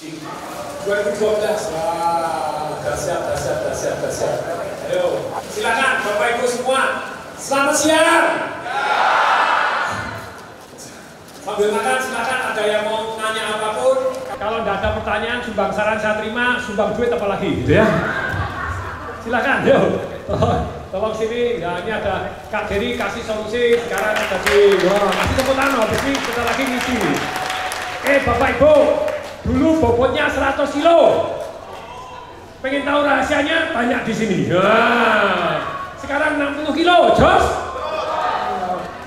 2012. Wah, dahsyat. Ayo, silakan Bapak Ibu semua. Selamat siang. Sambil makan silakan, ada yang mau nanya apapun. Kalau tidak ada pertanyaan, sumbang saran saya terima, sumbang duit apa lagi gitu ya. Silakan, yuk. Tolong sini. Ya, ini ada Kak Dery kasih solusi. Sekarang kasih tepuk tangan, habis ini kita lagi ngisi. Bapak Ibu, dulu bobotnya 100 kilo. Pengen tahu rahasianya? Banyak di sini. Nah, sekarang 60 kilo, Jos.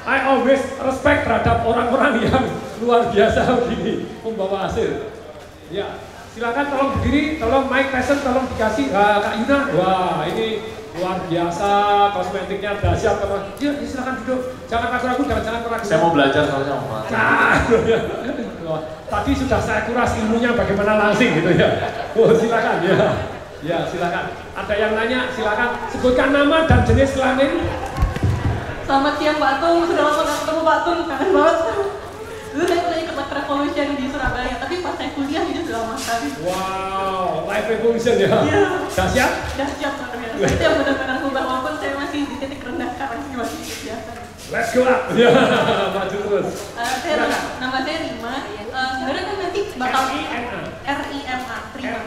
I always respect terhadap orang-orang yang luar biasa begini membawa hasil. Ya, silakan tolong berdiri, tolong Mike Tyson tolong dikasih Kak Yuna. Wah, ini luar biasa, kosmetiknya dahsyat. Ya, silakan duduk. Jangan ragu-ragu, jangan ragu. Saya mau belajar soalnya, Pak. Nah, tadi sudah saya kuras ilmunya bagaimana langsing gitu ya. Oh, silakan ya. Ya, silakan. Ada yang nanya, silakan sebutkan nama dan jenis kelamin. Selamat siang Pak Tung, sudah lama gak ketemu Pak Tung, kangen banget. Dulu saya pernah ikut Live Revolution di Surabaya, tapi pas saya kuliah ini sudah lama sekali. Wow, Live Revolution ya? Iya. Dahsyat? Dahsyat luar biasa. Itu yang benar-benar mengubah, walaupun saya masih di titik rendah sekarang, masih biasa. Let's go up! Ya, maju terus. Nama saya Rima. Sebenarnya kan nanti bakal RIMA. Rima.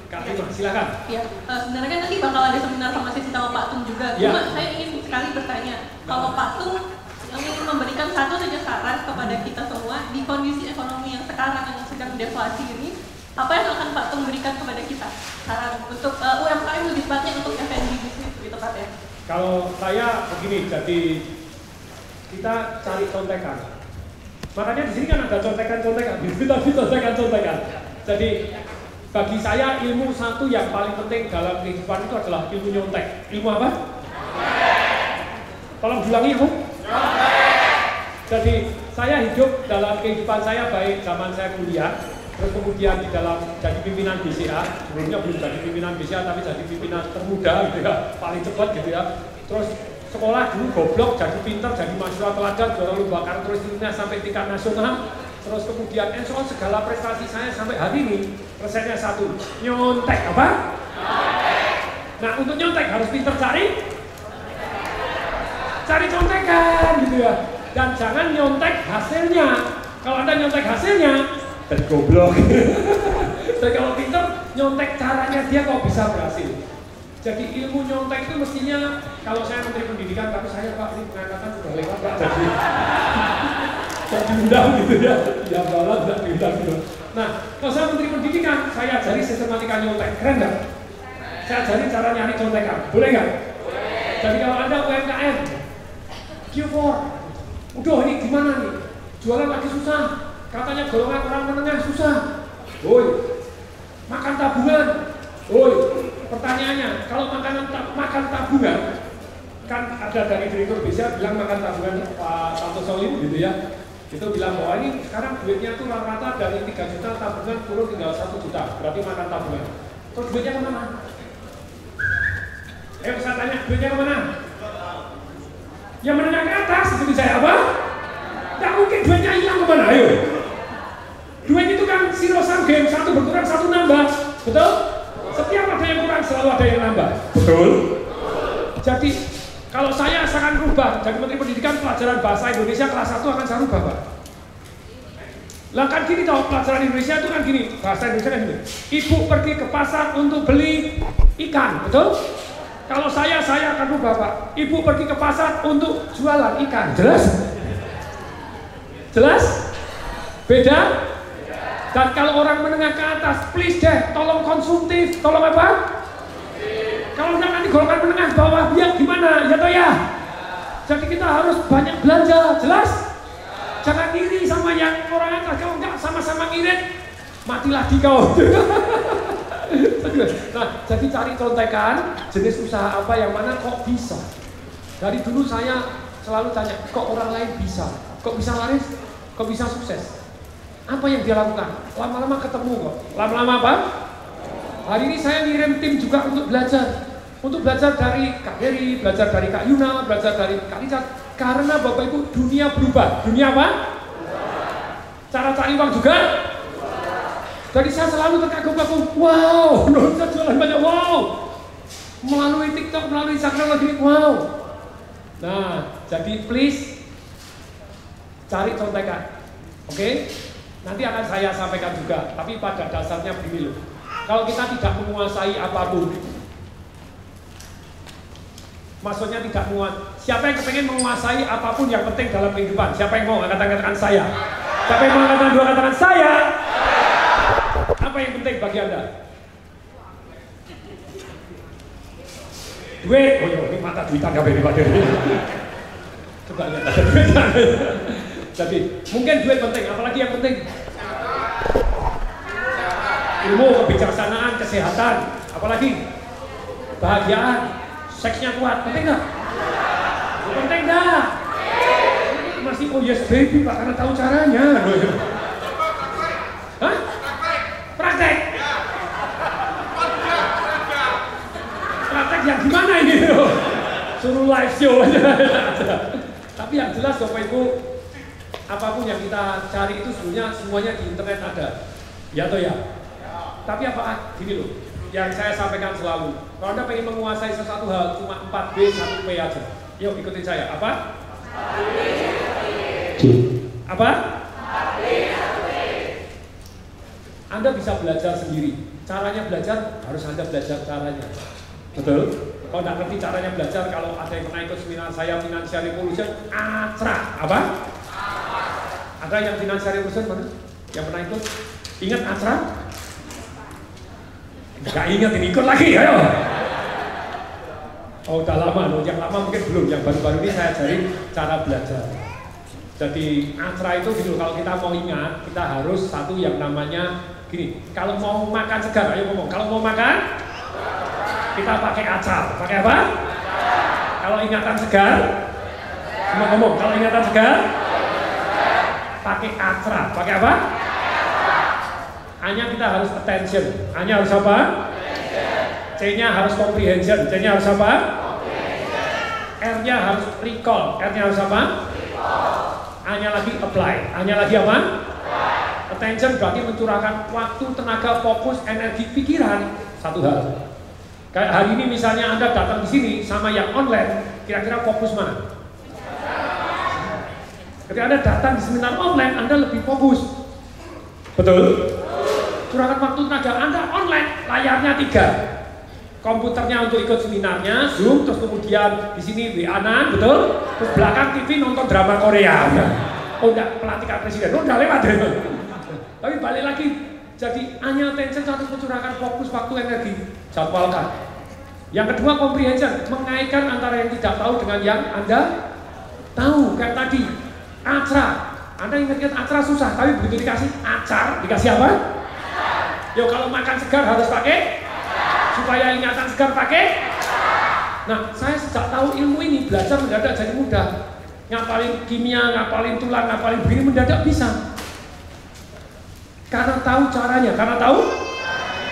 Kak Rima, silakan. Ya, sebenarnya kan nanti bakal ada seminar sama Sisi sama Pak Tung juga. Ya. Cuma saya ingin sekali bertanya, kalau Pak Tung ingin memberikan satu saja saran kepada kita semua di kondisi ekonomi yang sekarang yang sedang deflasi ini, apa yang akan Pak Tung berikan kepada kita? Saran untuk UMKM lebih tepatnya untuk F&B bisnis lebih tepatnya. Kalau saya begini, jadi kita cari contekan. Makanya di sini kan ada contekan-contekan. Jadi bagi saya ilmu satu yang paling penting dalam kehidupan itu adalah ilmu nyontek. Ilmu apa? Tolong ulangi ilmu. Jadi saya hidup dalam kehidupan saya baik zaman saya kuliah, terus kemudian di dalam jadi pimpinan BCA, sebelumnya belum jadi pimpinan BCA tapi jadi pimpinan termuda gitu ya, paling cepat gitu ya. Terus sekolah dulu goblok, jadi pinter, jadi mahasiswa teladan, juara lomba kartun sampai tingkat nasional. Terus kemudian soal segala prestasi saya sampai hari ini resepnya satu, nyontek apa? Nah untuk nyontek harus pinter cari contekan gitu ya. Dan jangan nyontek hasilnya. Kalau Anda nyontek hasilnya, dan goblok. Dan kalau pinter, nyontek caranya dia kok bisa berhasil. Jadi ilmu nyontek itu mestinya, kalau saya Menteri Pendidikan, tapi saya Pak ini pengangkatan sudah lewat Pak, jadi diundang gitu ya. Ya balas dan diundang gitu. Nah, kalau saya Menteri Pendidikan, saya ajari sistematika nyontek, keren nggak? Saya ajari cara nyari contekan, boleh nggak? Jadi kalau Anda UMKM, Q4, udah ini gimana nih? Jualan lagi susah, katanya golongan orang menengah susah. Woi, makan tabungan. Woi, pertanyaannya, kalau makan tabungan, kan ada dari direktur BCA bilang makan tabungan Pak Santoso gitu ya. Itu bilang bahwa ini sekarang duitnya tuh rata-rata dari 3 juta tabungan turun tinggal 1 juta, berarti makan tabungan. Terus duitnya kemana? Saya tanya, duitnya kemana? Yang menengah ke atas, seperti saya apa? Tidak mungkin duitnya hilang kemana, ayo. Duit itu kan zero sum game, satu berkurang, satu nambah, betul? Setiap ada yang kurang, selalu ada yang nambah, betul? Jadi, kalau saya akan rubah, jadi Menteri Pendidikan pelajaran bahasa Indonesia kelas 1 akan saya rubah, Pak. Lah kan gini tau, pelajaran Indonesia itu kan gini, bahasa Indonesia kan gini. Ibu pergi ke pasar untuk beli ikan, betul? Kalau saya akan rubah, Pak. Ibu pergi ke pasar untuk jualan ikan, jelas? Jelas? Beda? Dan kalau orang menengah ke atas, please deh, tolong konsumtif, tolong apa? Kalau udah nanti golongan menengah bawah dia gimana? Ya toh ya? Jadi kita harus banyak belanja, jelas? Jangan iri sama yang orang atas, kalau enggak sama-sama ngirit, mati lagi kau. Nah, jadi cari contekan, jenis usaha apa yang mana kok bisa. Dari dulu saya selalu tanya, kok orang lain bisa? Kok bisa laris? Kok bisa sukses? Apa yang dia lakukan? Lama-lama ketemu kok. Lama-lama apa? Hari ini saya ngirim tim juga untuk belajar. Untuk belajar dari Kak Dery, belajar dari Kak Yuna, belajar dari Kak Richard. Karena Bapak Ibu dunia berubah. Dunia apa? Cara cari uang juga? Jadi saya selalu terkagum-kagum, wow, saya jualan banyak, wow. Melalui TikTok, melalui Instagram lagi, wow. Nah, jadi please cari contekan, oke? Nanti akan saya sampaikan juga, tapi pada dasarnya begini loh. Kalau kita tidak menguasai apapun, maksudnya tidak menguasai, siapa yang kepengen menguasai apapun yang penting dalam kehidupan? Siapa yang mau katakan saya? Siapa yang mau katakan dua katakan saya? Apa yang penting bagi Anda? Duit, oh iya, ini mata duitan kabeh iki Pak. Coba lihat ada duit. Jadi, mungkin duit penting, apalagi yang penting? Ilmu, kebijaksanaan, kesehatan, apalagi? Bahagiaan, seksnya kuat, penting nggak? Penting nggak? Masih oh yes baby Pak, karena tahu caranya. Hah? Praktek? Praktek yang gimana ini? Suruh live show aja. Tapi yang jelas Bapak Ibu, apapun yang kita cari itu sebenarnya semuanya di internet ada. Ya toh ya? Tapi apa? Gini loh, yang saya sampaikan selalu, kalau Anda pengen menguasai sesuatu hal, cuma 4B, 1P aja. Yuk ikutin saya, apa? Apa? Anda bisa belajar sendiri. Caranya belajar, harus Anda belajar caranya. Betul? Kalau nggak ngerti caranya belajar, kalau ada yang pernah ikut seminar saya, Financial Revolution, apa? Ada yang Financial Revolution mana? Yang pernah ikut? Ingat Asra? Nggak ingat, ini ikut lagi, ayo! Oh udah lama loh, yang lama mungkin belum, yang baru-baru ini saya ajarin cara belajar. Jadi Asra itu gitu, kalau kita mau ingat, kita harus satu yang namanya gini, kalau mau makan segar, ayo ngomong, kalau mau makan, kita pakai acar, pakai apa? Kalau ingatan segar, semua ngomong, kalau ingatan segar, pakai acar, pakai apa? A-nya kita harus attention, A-nya harus apa? C-nya harus comprehension, C-nya harus apa? R-nya harus recall, R-nya harus apa? A-nya lagi apply, A-nya lagi apa? Attention berarti mencurahkan waktu, tenaga, fokus, energi, pikiran satu hal. Kayak hari ini misalnya Anda datang di sini sama yang online, kira-kira fokus mana? Ketika Anda datang di seminar online, Anda lebih fokus. Betul? Curahkan waktu tenaga Anda online, layarnya 3. Komputernya untuk ikut seminarnya, Zoom, terus kemudian di sini WA-an, betul? Terus belakang TV nonton drama Korea. Oh enggak, pelantikan presiden, oh udah lewat. Tapi balik lagi, jadi hanya attention harus mencurahkan fokus, waktu, energi, jadwalkan. Yang kedua comprehension, mengaitkan antara yang tidak tahu dengan yang Anda tahu. Kayak tadi, acar. Anda ingat-ingat acar susah, tapi begitu dikasih acar, dikasih apa? Yo kalau makan segar harus pakai, supaya ingatan segar pakai. Nah, saya sejak tahu ilmu ini belajar mendadak jadi mudah. Ngapalin kimia, ngapalin tulang, ngapalin begini mendadak bisa. Karena tahu caranya, karena tahu.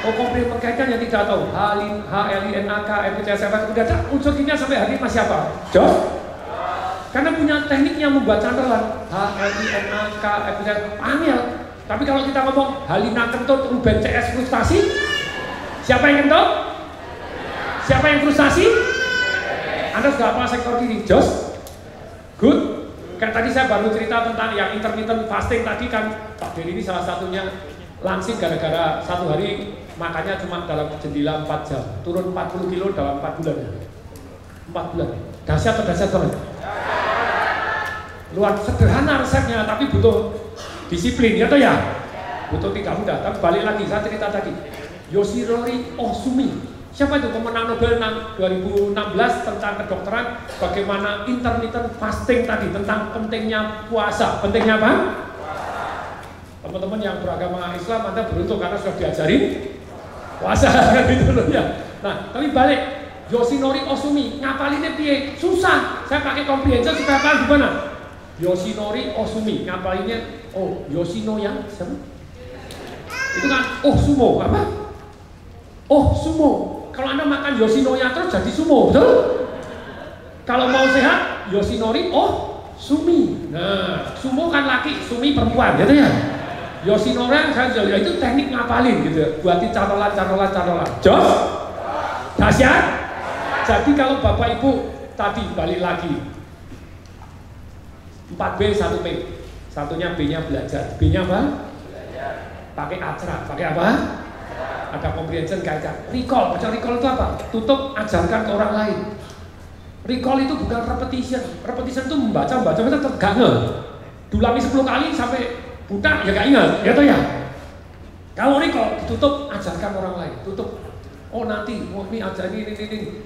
Oh, komplain mengkaitkan yang tidak tahu. HLINAK, MPCSF, mendadak unsur kimia sampai hari ini masih apa? Jos? Karena punya teknik yang membuat cantelan. HLINAK, MPCSF, angel. Tapi kalau kita ngomong Halina kentut, Ruben CS frustasi, siapa yang kentut? Siapa yang frustasi? Anda sudah apa sektor kiri? Jos? Good? Kan tadi saya baru cerita tentang yang intermittent fasting tadi kan, Pak Diri ini salah satunya langsing gara-gara satu hari makannya cuma dalam jendela 4 jam, turun 40 kilo dalam 4 bulan. 4 bulan. Dahsyat atau dahsyat banget? Luar sederhana resepnya, tapi butuh disiplin, ya toh ya? Butuh tidak mudah. Tapi balik lagi, saya cerita tadi Yoshinori Ohsumi, siapa itu pemenang Nobel 2016 tentang kedokteran, bagaimana intermittent fasting tadi, tentang pentingnya puasa. Pentingnya apa? Teman-teman yang beragama Islam, Anda beruntung karena sudah diajarin puasa gitu loh ya. Nah, tapi balik, Yoshinori Ohsumi, ngapalinnya piye? Susah. Saya pakai comprehension supaya paham gimana? Yoshinori Ohsumi, ngapalinnya? Oh, Yoshino yang siapa? Itu kan, oh sumo, apa? Oh sumo. Kalau Anda makan Yoshinoya terus jadi sumo, betul? Kalau mau sehat, Yoshinori, oh sumi. Nah, sumo kan laki, sumi perempuan, gitu ya? Yosinora saya ya itu teknik ngapalin gitu ya, buatin canolan. Jos? Dahsyat? Jadi kalau Bapak Ibu tadi balik lagi 4B 1P, satunya B-nya belajar, B-nya apa? Pakai acra, pakai apa? Ada comprehension kayak recall. Baca recall itu apa? Tutup, ajarkan ke orang lain. Recall itu bukan repetition. Repetition itu membaca tetap gak ngeh. Diulangi 10 kali sampai buta ya gak ingat, ya toh ya. Kalau recall ditutup, ajarkan orang lain. Tutup. Oh nanti, ini ajar ini.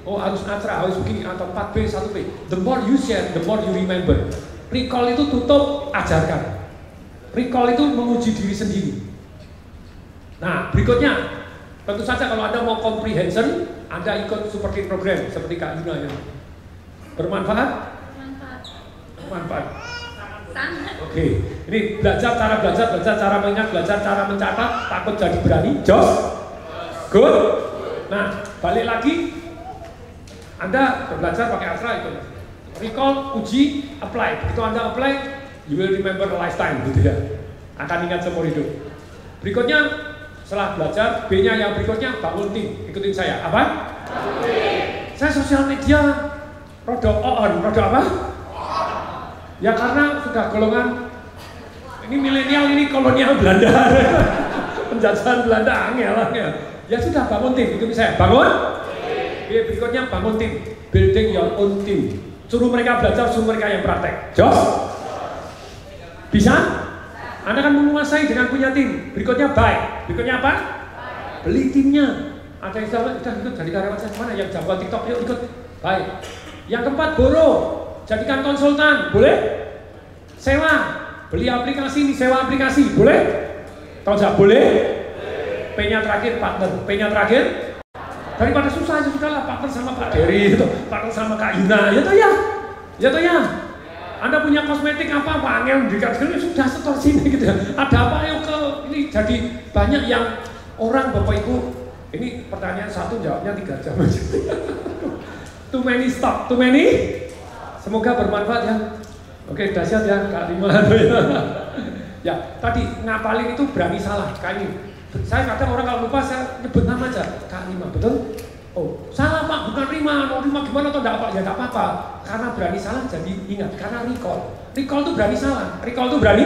Oh harus acra, harus begini atau 4B 1P. The more you share, the more you remember. Recall itu tutup, ajarkan. Recall itu menguji diri sendiri. Nah berikutnya, tentu saja kalau Anda mau comprehension, Anda ikut super program seperti Kak Yuna ya. Bermanfaat? Bermanfaat. Sangat. Oke, ini belajar cara mengingat, belajar cara mencatat, takut jadi berani. Jos? Good? Nah, balik lagi, Anda belajar pakai astra itu. Recall, uji, apply. Begitu Anda apply, you will remember a lifetime gitu ya. Akan ingat seumur hidup. Berikutnya, setelah belajar, B-nya yang berikutnya bangun tim. Ikutin saya. Apa? Saya sosial media rodo apa? Ya karena sudah golongan ini milenial, ini kolonial Belanda. Penjajahan Belanda angel. Ya sudah bangun tim. Ikutin saya. Bangun. B berikutnya bangun tim. Building your own team. Suruh mereka belajar, suruh mereka yang praktek. Jos? Bisa? Anda akan menguasai dengan punya tim. Berikutnya buy. Berikutnya apa? Beli timnya. Ada yang sudah ikut jadi karyawan saya mana yang jago TikTok, yuk ikut. Baik. Yang keempat borrow. Jadikan konsultan. Boleh? Sewa. Beli aplikasi, sewa aplikasi. Boleh? Tahu nggak? Boleh? P-nya terakhir partner. P-nya terakhir. Daripada susah aja sudahlah partner sama Pak Dery, partner sama Kak Yuna. Ya toh ya. Ya toh ya. Anda punya kosmetik apa, Pak Angel, dikasih sudah setor sini gitu ya. Ada apa ayo ke ini, jadi banyak yang orang Bapak Ibu, ini pertanyaan satu jawabnya 3 jam aja. Too many stop, too many. Semoga bermanfaat ya. Oke, dahsyat ya Kak Lima. Ya, tadi ngapalin itu berani salah, kayak ini. Saya kadang orang kalau lupa saya nyebut nama aja, Kak Lima, betul? Oh, salah Pak, bukan Rima, mau Rima gimana atau enggak apa? Ya enggak apa-apa, karena berani salah jadi ingat, karena recall. Recall itu berani salah, recall itu berani.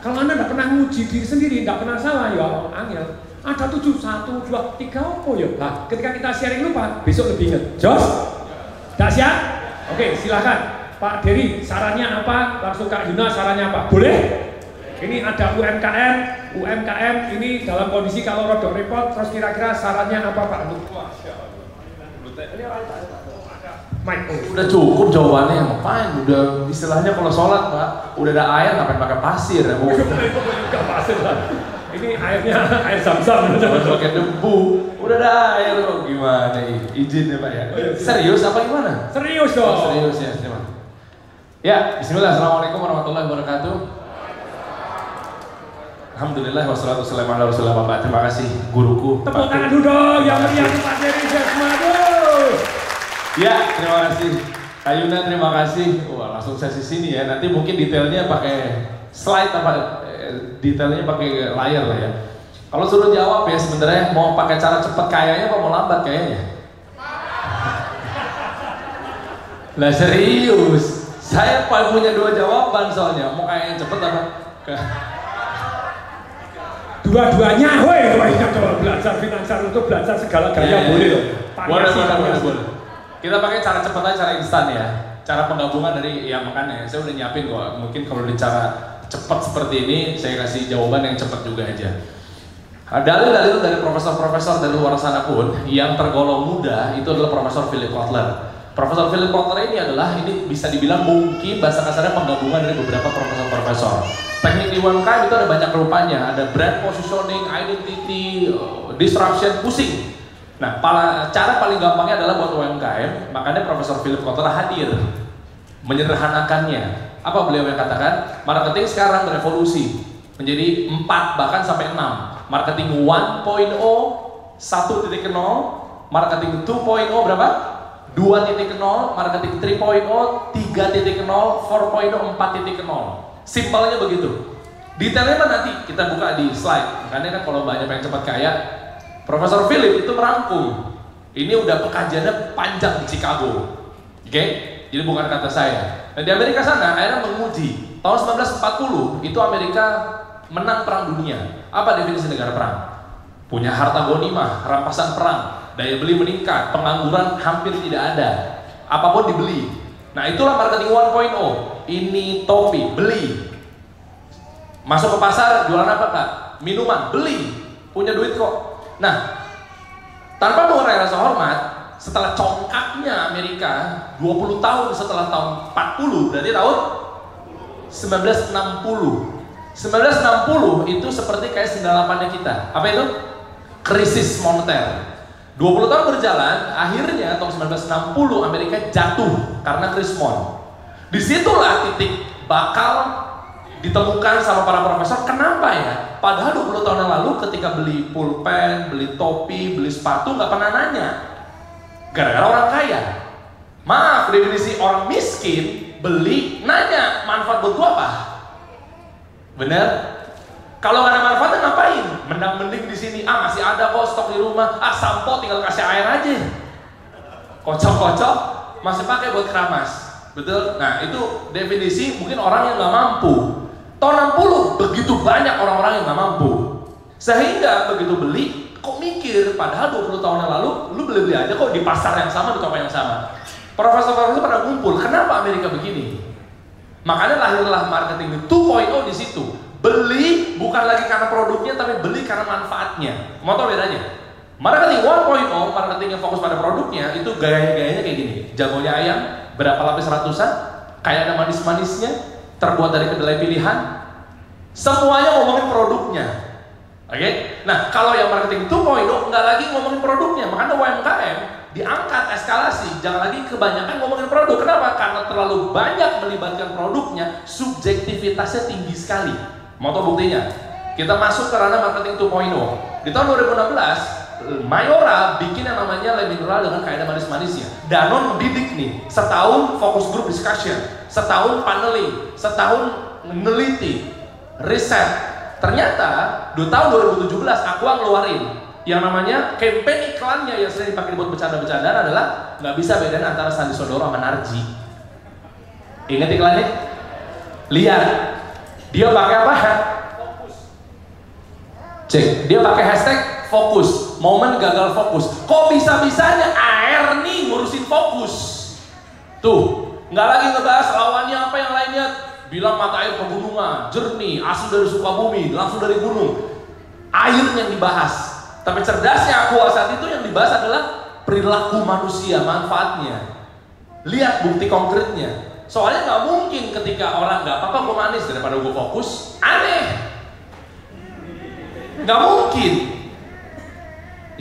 Kalau Anda enggak pernah nguji diri sendiri, enggak pernah salah, ya angel. Ada 7, 1, 2, 3, apa ya? Nah, ketika kita sharing lupa, besok lebih ingat. Jos? Dahsyat? Oke, silakan. Pak Dery, sarannya apa? Langsung Kak Yuna, sarannya apa? Boleh? Ini ada UMKM ini dalam kondisi kalau rodok repot, terus kira-kira sarannya apa Pak? Udah cukup jawabannya, ngapain? Udah istilahnya kalau sholat Pak, udah ada air ngapain pakai pasir ya? Enggak pasir lah. Ini airnya air Zam-Zam. Pakai debu, udah ada air kok gimana? Izin ya Pak ya? Serius apa gimana? Serius dong. Oh, serius ya, terima. Ya, Bismillah, Assalamualaikum warahmatullahi wabarakatuh. Alhamdulillah wassalatu wassalamu ala rasulillah. Terima kasih guruku. Tepuk tangan dulu dong yang meriah Pak Dery Jasmado. Ya, terima kasih. Ayuna, terima kasih. Wah, langsung sesi sini ya. Nanti mungkin detailnya pakai slide apa detailnya pakai layar lah ya. Kalau suruh jawab ya sebenarnya mau pakai cara cepat kayaknya apa mau lambat kayaknya? Lah serius. Saya punya 2 jawaban soalnya. Mau kayaknya cepet apa? Dua-duanya, woi, coba belajar finansial untuk belajar segala gaya boleh loh. Boleh. Kita pakai cara cepat aja, cara instan ya. Cara penggabungan dari ya makanya saya udah nyiapin kok. Mungkin kalau di cara cepat seperti ini, saya kasih jawaban yang cepat juga aja. Dalil-dalil dari profesor-profesor dari luar sana pun yang tergolong muda itu adalah Profesor Philip Kotler. Profesor Philip Kotler ini bisa dibilang mungkin bahasa kasarnya penggabungan dari beberapa profesor-profesor. Teknik di UMKM itu ada banyak rupanya, ada brand positioning, identity, disruption, pusing. Nah, cara paling gampangnya adalah buat UMKM, makanya Profesor Philip Kotler hadir, menyederhanakannya. Apa beliau yang katakan? Marketing sekarang berevolusi menjadi 4 bahkan sampai 6. Marketing 1.0, 1.0, marketing 2.0 berapa? 2.0, marketing 3.0, 3.0, 4.0, 4.0. Simpelnya begitu. Detailnya mah nanti kita buka di slide. Makanya kan kalau banyak yang cepat kaya, Profesor Philip itu merangkum. Ini udah pekajiannya panjang di Chicago. Oke? Jadi bukan kata saya. Nah, di Amerika sana akhirnya menguji. Tahun 1940 itu Amerika menang perang dunia. Apa definisi negara perang? Punya harta gonimah, rampasan perang, daya beli meningkat, pengangguran hampir tidak ada. Apapun dibeli. Nah, itulah marketing 1.0. Ini topi, beli. Masuk ke pasar, jualan apa Kak? Minuman, beli. Punya duit kok. Nah, tanpa mengurangi rasa hormat, setelah congkaknya Amerika 20 tahun setelah tahun 40, berarti tahun 1960. 1960 itu seperti kayak 98-nya kita. Apa itu? Krisis moneter. 20 tahun berjalan, akhirnya tahun 1960 Amerika jatuh karena krisis mon. Disitulah titik bakal ditemukan sama para profesor. Kenapa ya? Padahal 20 tahun yang lalu ketika beli pulpen, beli topi, beli sepatu nggak pernah nanya. Gara-gara orang kaya. Maaf, definisi orang miskin beli nanya manfaat buat gua apa? Bener? Kalau nggak ada manfaatnya ngapain? Mending di sini. Masih ada kok stok di rumah. Sampo tinggal kasih air aja. Kocok-kocok masih pakai buat keramas. Betul? Nah itu definisi mungkin orang yang nggak mampu. Tahun 60 begitu banyak orang-orang yang nggak mampu. Sehingga begitu beli, kok mikir? Padahal 20 tahun yang lalu lu beli-beli aja kok di pasar yang sama, di toko yang sama. Profesor-profesor pada ngumpul. Kenapa Amerika begini? Makanya lahirlah marketing 2.0 di situ. Beli bukan lagi karena produknya, tapi beli karena manfaatnya. Mau tahu bedanya? Marketing 1.0, marketing yang fokus pada produknya, itu gaya-gayanya kayak gini. Jagonya ayam, berapa lapis ratusan, kayak ada manis-manisnya, terbuat dari kedelai pilihan. Semuanya ngomongin produknya. Oke? Nah, kalau yang marketing 2.0 nggak lagi ngomongin produknya. Makanya UMKM diangkat eskalasi, jangan lagi kebanyakan ngomongin produk. Kenapa? Karena terlalu banyak melibatkan produknya, subjektivitasnya tinggi sekali. Mau tahu buktinya? Kita masuk ke ranah marketing 2.0. Di tahun 2016, Mayora bikin yang namanya Le Mineral dengan kaidah manis-manisnya. Danone mendidik nih, setahun fokus group discussion, setahun paneling, setahun meneliti, riset. Ternyata di tahun 2017 Aqua ngeluarin yang namanya campaign iklannya yang sering dipakai buat bercanda-bercandaan adalah nggak bisa bedain antara Sandi Sodoro sama Narji. Ingat iklannya? Lihat, dia pakai apa? Fokus. Cek, dia pakai hashtag fokus. Momen gagal fokus. Kok bisa-bisanya air nih ngurusin fokus? Tuh, nggak lagi ngebahas lawannya apa yang lainnya. Bilang mata air pegunungan, jernih, asli dari Sukabumi, langsung dari gunung. Air yang dibahas. Tapi cerdasnya Aqua saat itu yang dibahas adalah perilaku manusia, manfaatnya. Lihat bukti konkretnya. Soalnya nggak mungkin ketika orang nggak apa-apa gue manis daripada gue fokus. Aneh. Nggak mungkin.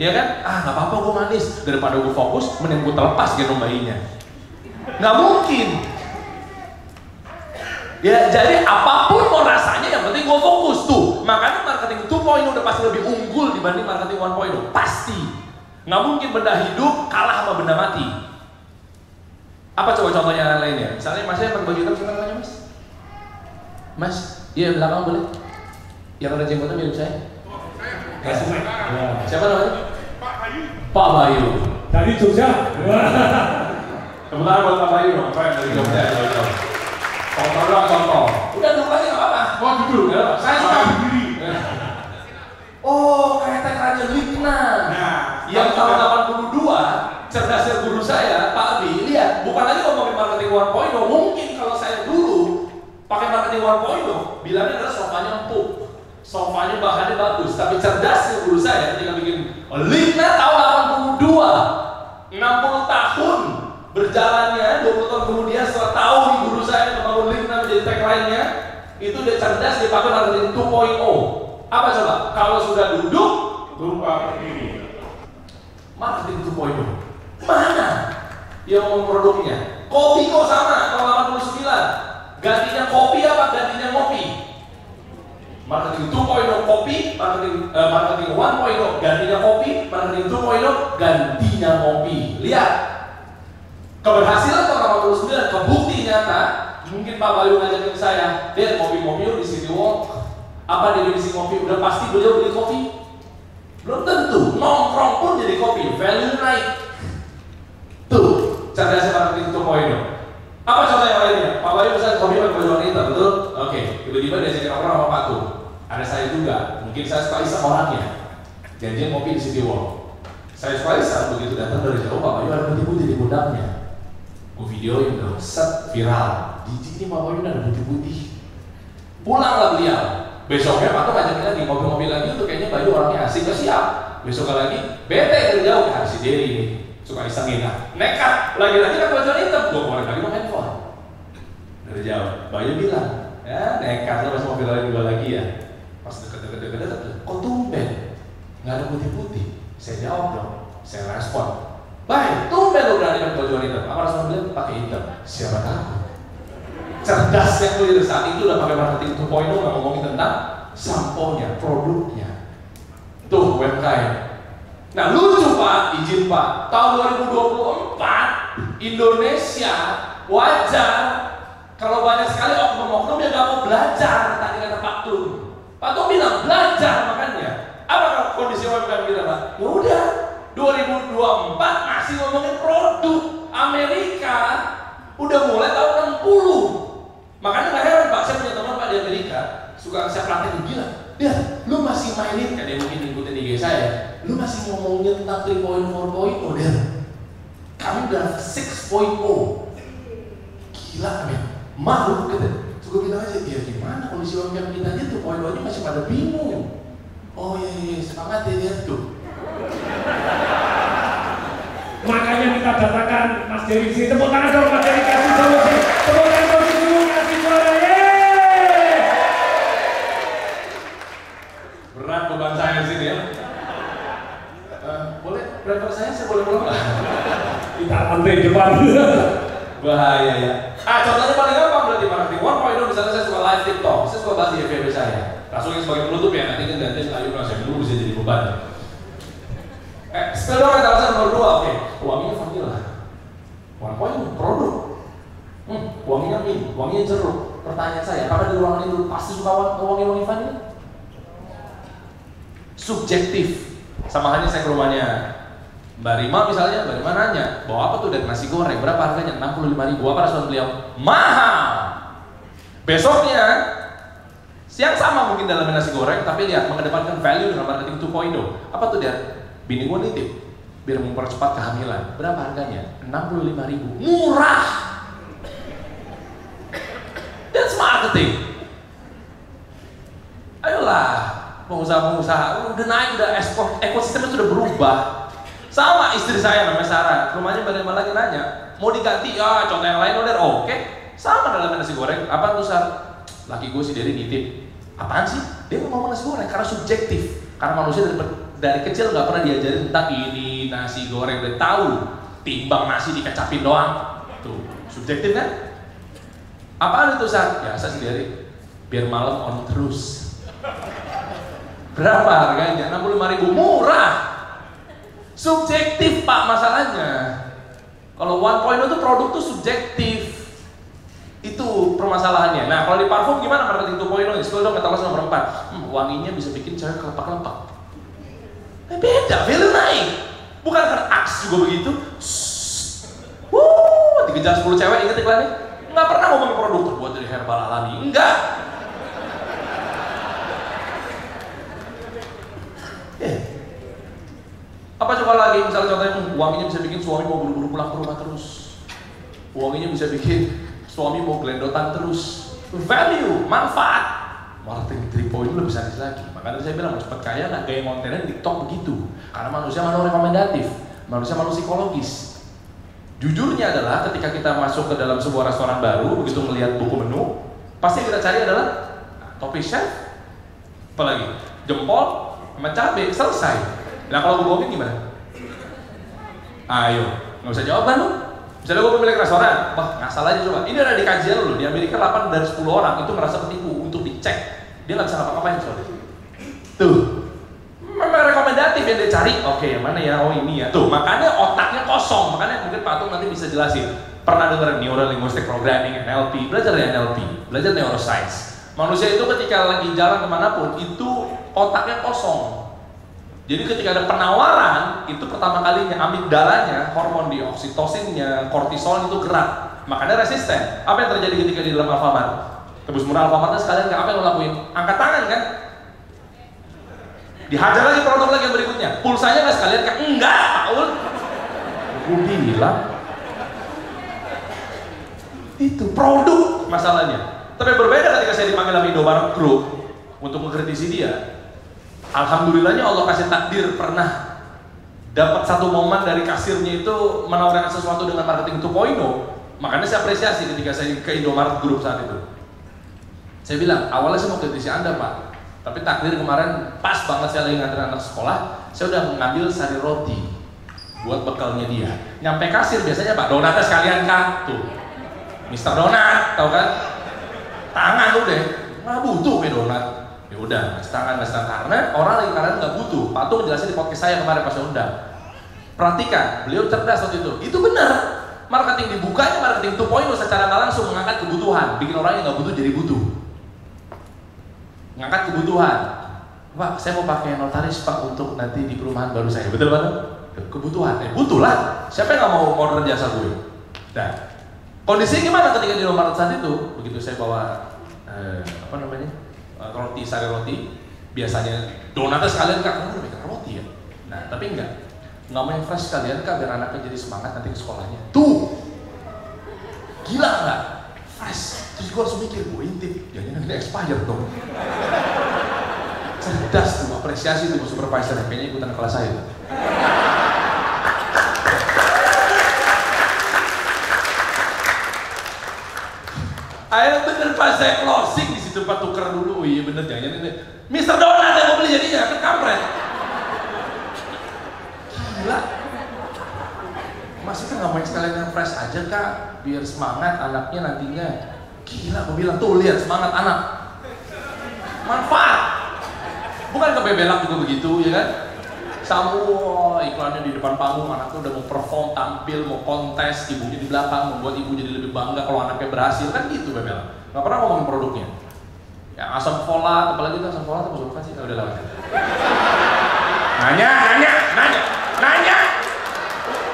Ya kan? Nggak apa-apa gue manis daripada gue fokus, mending gue terlepas gendong bayinya. Nggak mungkin. Ya, jadi apapun mau rasanya yang penting gue fokus tuh. Makanya marketing 2.0 udah pasti lebih unggul dibanding marketing 1.0. Pasti. Nggak mungkin benda hidup kalah sama benda mati. Apa coba contohnya lainnya? Misalnya masnya pakai baju hitam, siapa namanya mas? Mas, iya belakang boleh. Yang ada jenggotnya mirip saya. Siapa namanya? Pak Bayu. Pak Bayu. Dari Jogja. Tepuk tangan buat Pak Bayu dong. Keren dari Jogja. Contoh. Udah duduk lagi nggak apa-apa. Oh duduk. Ya, saya suka berdiri. Oh, kayak tekannya Likna. Nah, yang tahun 82, cerdasnya guru saya, Pak Abi, lihat, bukan lagi ngomongin marketing 1.0. Mungkin kalau saya dulu pakai marketing 1.0, bilangnya adalah sofanya empuk, sofanya bahannya bagus. Tapi cerdasnya guru saya ketika bikin Likna tahun 82, 60 tahun berjalannya, 20 tahun kemudian setelah tahu nih guru saya membangun Likna menjadi tagline-nya, itu dia cerdas, dia pakai marketing 2.0. Apa coba? Kalau sudah duduk, lupa berdiri. Marketing 2.0. Mana yang ngomong produknya? Kopi kok sama, tahun 89. Gantinya kopi apa? Gantinya ngopi. Marketing 2.0 kopi, marketing 1.0 gantinya kopi, marketing 2.0 gantinya ngopi. Lihat. Keberhasilan tahun 89 kebukti nyata. Mungkin Pak Bayu ngajakin saya, "Lihat mobil-mobil di City Walk." Apa definisi kopi? Udah pasti beliau beli kopi? Belum tentu. Nongkrong pun jadi kopi, value naik. Tuh, cerdasnya marketing 2.0. Apa contoh yang lainnya? Pak Bayu misalnya kopi pakai baju wanita, betul? Oke, tiba-tiba diajakin orang sama Pak Tung. Ada saya juga, mungkin saya suka iseng orangnya. Janjian ngopi di City Walk. Saya suka iseng, begitu datang dari jauh, Pak Bayu ada putih-putih di pundaknya. Gue videoin dong, set viral. Di sini Pak Bayu ada putih-putih. Pulanglah beliau. Besoknya Pak Tung ngajakin lagi, ngopi-ngopi lagi tuh kayaknya Bayu orangnya asik, gak siap. Besoknya lagi, bete dari jauh, si Dery nih. Suka isengin, nekat, lagi-lagi kan baju hitam, gue keluarin lagi mau handphone dari jauh. Bayu bilang, ya nekat, lo pas mobil lagi dua lagi ya. Pas deket, kok tumben? Nggak ada putih-putih. Saya jawab dong, saya respon, Bay, tumben lo berani pakai baju hitam. Apa harus bilang pakai hitam? Siapa tahu? Cerdasnya tuh saat itu udah pakai marketing 2.0, nggak ngomongin tentang samponya, produknya. Tuh UMKM. Nah lucu Pak, izin Pak, tahun 2024 Indonesia wajar kalau banyak sekali oknum-oknum yang gak mau belajar. Tadi kata Pak Tung, Pak Tung bilang belajar makanya. Apa kondisi UMKM kita Pak? Ya udah, 2024 masih ngomongin produk. Amerika udah mulai tahun 60. Makanya gak heran Pak, saya punya teman Pak di Amerika, suka saya praktek gila. Dia, lu masih mainin, kan dia mungkin ngikutin IG saya. Lu masih ngomongin tentang 3.0, 4.0 dia. Kami udah 6.0. Gila men, malu gitu. Suka bilang aja, ya gimana kondisi UMKM kita aja 2.0 masih pada bingung. Oh iya, semangat ya dia tuh. Makanya kita datangkan Mas Dery sini. Tepuk tangan dong Mas Dery, kasih solusi. Tepuk tangan dulu, kasih suara. Berat beban saya sini ya. Boleh driver saya boleh pulang nggak? Kita antri depan. Bahaya ya. Contohnya paling gampang berarti marketing 1.0. Misalnya saya suka live TikTok, saya suka bahas di FYP saya. Langsung sebagai penutup ya, nanti kan ganti Ayu saya dulu bisa jadi beban. Sepeda metalasan nomor 2, oke. Wanginya vanilla. 1.0 produk. Wanginya mint, wanginya jeruk. Pertanyaan saya, apakah di ruangan itu pasti suka wangi-wangi vanilla? Subjektif. Sama halnya saya ke rumahnya Mbak Rima misalnya, Mbak Rima nanya, bawa apa tuh dari nasi goreng, berapa harganya? 65.000. Apa respon beliau? Mahal. Besoknya siang sama mungkin dalam nasi goreng, tapi lihat mengedepankan value dengan marketing 2.0. Apa tuh dia? Bini gue nitip biar mempercepat kehamilan. Berapa harganya? 65.000. Murah. That's marketing. Ayolah, pengusaha-pengusaha udah naik, udah ekosistemnya sudah berubah. Sama istri saya namanya Sarah, rumahnya bagaimana lagi nanya, mau diganti? Ya contoh yang lain udah oke. Sama dalam nasi goreng, apa tuh Sar? Laki gue si Dery nitip. Apaan sih? Dia ngomong nasi goreng karena subjektif. Karena manusia dari kecil nggak pernah diajarin tentang ini nasi goreng, udah tahu timbang nasi dikecapin doang. Tuh subjektif kan? Apaan itu Sar? Biasa si Dery, biar malam on terus. Berapa harganya? 65.000. Murah. Subjektif Pak masalahnya. Kalau 1.0 itu produk tuh subjektif. Itu permasalahannya. Nah kalau di parfum gimana marketing 2.0? Spill dong metalasan nomor 4. Wanginya bisa bikin cewek kelepak-kelepak. Beda, value naik. Bukan kan Axe juga begitu. Dikejar 10 cewek, inget iklannya? Nggak pernah ngomongin produk terbuat dari herbal alami. Enggak. Apa coba lagi, misalnya contohnya wanginya bisa bikin suami mau buru-buru pulang ke rumah terus. Wanginya bisa bikin suami mau gelendotan terus. Value, manfaat. Marketing 3.0 lebih sadis lagi. Makanya saya bilang mau cepat kaya nggak gaya kontennya di TikTok begitu. Karena manusia manusia rekomendatif, manusia manusia psikologis. Jujurnya adalah ketika kita masuk ke dalam sebuah restoran baru, begitu melihat buku menu, pasti yang kita cari adalah topi chef, apalagi jempol sama cabai, selesai. Nah kalau gue bohongin gimana? Ayo, nggak usah jawaban lu. Misalnya gue pemilik restoran, wah ngasal aja coba. Ini ada di kajian lu, di Amerika 8 dari 10 orang itu merasa ketipu untuk dicek. Dia nggak bisa ngapa-ngapain soalnya. Tuh, memang rekomendatif yang dia cari. Oke, yang mana ya? Oh ini ya. Tuh, makanya otaknya kosong. Makanya mungkin Pak Tung nanti bisa jelasin. Pernah dengar Neuro Linguistic Programming, NLP, belajar dari NLP, belajar neuroscience. Manusia itu ketika lagi jalan kemanapun, itu otaknya kosong. Jadi ketika ada penawaran, itu pertama kalinya amigdalanya, hormon di oksitosinnya, kortisol itu gerak. Makanya resisten. Apa yang terjadi ketika di dalam Alfamart? Tebus murah Alfamartnya sekalian apa yang lo lakuin? Angkat tangan kan? Dihajar lagi produk lagi yang berikutnya. Pulsanya nggak sekalian kan? Enggak, Paul. Gue bilang. Itu produk masalahnya. Tapi berbeda ketika saya dipanggil sama Indomaret Group untuk mengkritisi dia. Alhamdulillahnya Allah kasih takdir pernah dapat satu momen dari kasirnya itu menawarkan sesuatu dengan marketing 2.0. Makanya saya apresiasi ketika saya ke Indomaret Group saat itu. Saya bilang, awalnya saya mau kritisi Anda Pak, tapi takdir kemarin pas banget saya lagi nganterin anak sekolah, saya udah mengambil sari roti buat bekalnya dia. Nyampe kasir biasanya Pak, donatnya sekalian Kak, tuh Mister Donat, tau kan? Tangan udah, nggak butuh kayak donat. Ya udah, ngasih tangan karena orang lagi karena nggak butuh. Pak Tung jelasin di podcast saya kemarin pas saya undang. Perhatikan, beliau cerdas waktu itu. Itu benar. Marketing dibukanya marketing 2.0 secara nggak langsung mengangkat kebutuhan, bikin orang yang nggak butuh jadi butuh. Ngangkat kebutuhan. Pak, saya mau pakai notaris Pak untuk nanti di perumahan baru saya. Betul Pak? Kebutuhan. Butuh lah. Siapa yang nggak mau order jasa gue? Nah, kondisinya gimana ketika di Indomaret saat itu? Begitu saya bawa roti, sari roti, biasanya donatnya sekalian Kak, kamu udah makan roti ya? Nah, tapi nggak mau yang fresh sekalian Kak, biar anaknya jadi semangat nanti ke sekolahnya. Tuh, gila nggak? Fresh. Terus gue langsung mikir, gue intip, jangan nanti expired dong. Cerdas tuh, apresiasi tuh supervisor, kayaknya ikutan kelas saya tuh. Akhirnya bener pas saya closing di situ Pak tuker dulu, iya bener jangan ini Mister Donat yang mau beli jadinya kan kampret. Gila. Maksudnya nggak main sekalian yang fresh aja Kak, biar semangat anaknya nantinya. Gila, aku bilang tuh lihat semangat anak. Manfaat. Bukan ke Bebelak juga begitu ya kan? Semua iklannya di depan panggung, anaknya udah mau perform, tampil, mau kontes, ibunya di belakang, membuat ibu jadi lebih bangga kalau anaknya berhasil, kan gitu Bebel. Gak pernah ngomongin produknya. Ya asam folat, apalagi itu asam folat apa sulfat sih? Udah lewat. Nanya.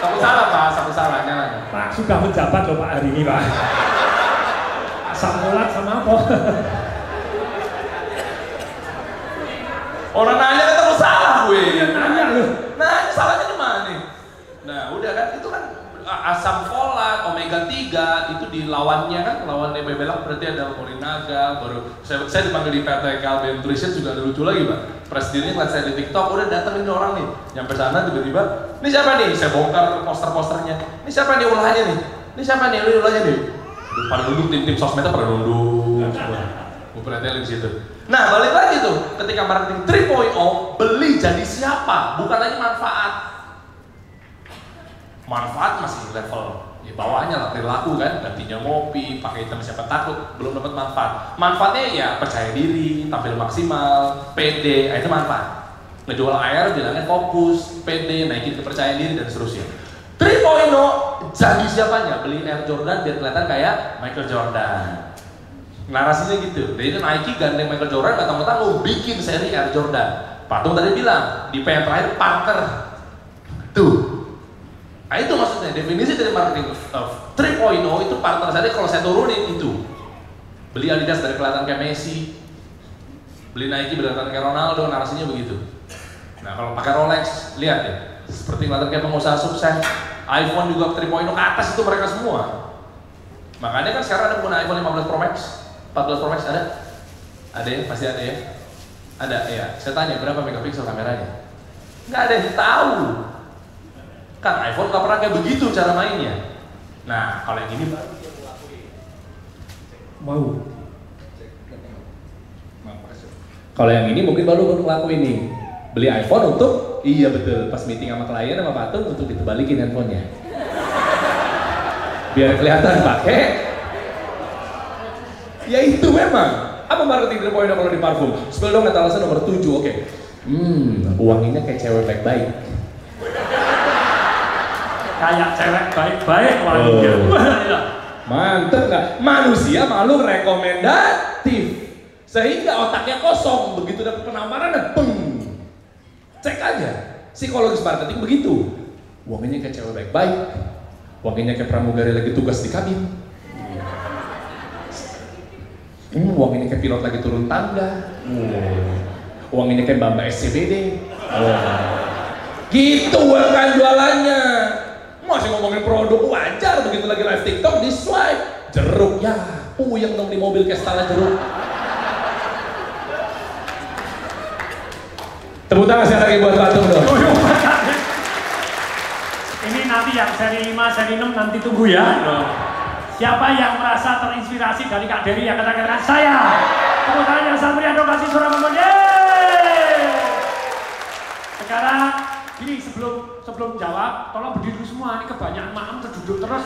Takut salah Pak, takut salah, nanya. Pak sudah menjabat loh Pak hari ini Pak. Asam folat sama apa? Orang nanya kan takut salah gue. Nanya loh. Nanya salahnya di mana? Nah udah kan itu kan asam folat, omega 3 itu di lawannya kan, lawannya Bebelak berarti ada Morinaga, baru saya dipanggil di PT KLB Nutrition juga ada lucu lagi Pak. Presidennya ngeliat saya di TikTok, udah datang ini orang nih, nyampe sana tiba-tiba, ini siapa nih? Saya bongkar poster-posternya, ini siapa nih ulahnya nih? Ini siapa nih ulahnya nih? Pada duduk tim sosmednya pada duduk, gue pretelin di situ. Nah balik lagi tuh, ketika marketing 3.0 beli jadi siapa? Bukan lagi manfaat. Manfaat masih level di bawahnya lah, perilaku kan, gantinya ngopi, pakai item siapa takut, belum dapat manfaat. Manfaatnya ya percaya diri, tampil maksimal, pede, itu manfaat. Ngejual air, bilangnya fokus, pede, naikin kepercayaan diri dan seterusnya. 3.0 jadi siapanya? Beli Air Jordan biar kelihatan kayak Michael Jordan. Narasinya gitu. Jadi Nike gandeng Michael Jordan, gak tahu-tahu bikin seri Air Jordan. Patung tadi bilang di PM terakhir Parker. Tuh. Nah itu maksudnya definisi dari marketing 3.0 itu partner saja kalau saya turunin itu. Beli Adidas dari kelihatan kayak Messi, beli Nike dari kelihatan kayak Ronaldo, narasinya begitu. Nah kalau pakai Rolex, lihat ya, seperti kelihatan kayak pengusaha sukses. iPhone juga 3.0 ke atas itu mereka semua. Makanya kan sekarang ada pengguna iPhone 15 Pro Max, 14 Pro Max ada? Ada ya, pasti ada ya. Ada ya. Saya tanya berapa megapiksel kameranya? Nggak ada yang tahu. Kan iPhone nggak pernah kayak begitu cara mainnya. Nah kalau yang ini Mau. kalau yang ini mungkin baru ngelakuin nih. Beli iPhone untuk, iya betul, pas meeting sama klien sama Patung untuk ditebalikin handphonenya. Biar kelihatan pakai. Ya itu memang. Apa marketing 3.0 kalau di parfum? Spill dong etalase nomor 7, oke. Wanginya kayak cewek baik-baik. Kayak cewek baik-baik wanginya. Mantep nggak? Manusia makhluk rekomendatif. Sehingga otaknya kosong, begitu dapat penawaran, peng. Cek aja, psikologis marketing begitu. Uangnya kayak cewek baik-baik, uangnya kayak pramugari lagi tugas di kabin. Uangnya kayak pilot lagi turun tangga. Uangnya kayak mbak SCBD. Gitu kan jualannya. Masih ngomongin produk wajar, begitu lagi live TikTok di swipe jeruk ya, puyeng dong di mobil kayak stala jeruk. Tepuk tangan sekali lagi buat Patung dong. Ini nanti yang seri 5, seri 6 nanti tunggu ya. Siapa yang merasa terinspirasi dari Kak Dery yang katakan saya. Tepuk tangan yang sangat meriah dong, kasih suara memuji. Sekarang gini, sebelum jawab, tolong berdiri dulu semua. Ini kebanyakan maam terduduk terus.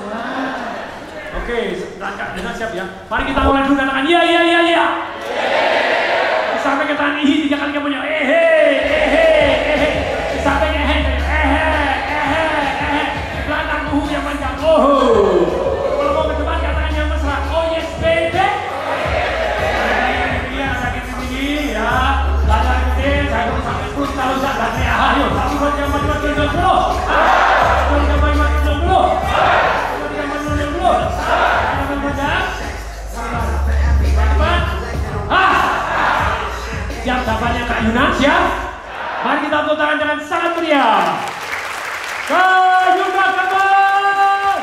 Oke, Kak Dena siap ya. Mari kita mulai dulu, katakan iya. Sampai katakan ihi 3 kali kamu nyanyi. Sampai belakang yang panjang. Kalau mau ke depan katakan yang mesra. Oh yes baby. Iya, sakit tinggi ya. Lada kecil, saya terus sampai 10 kalau tidak ya. Ayo, satu buat yang maju-maju dulu. Siap jawabannya Kak Yuna, siap? Mari kita tepuk tangan dengan sangat meriah. Kak Yuna, kembali.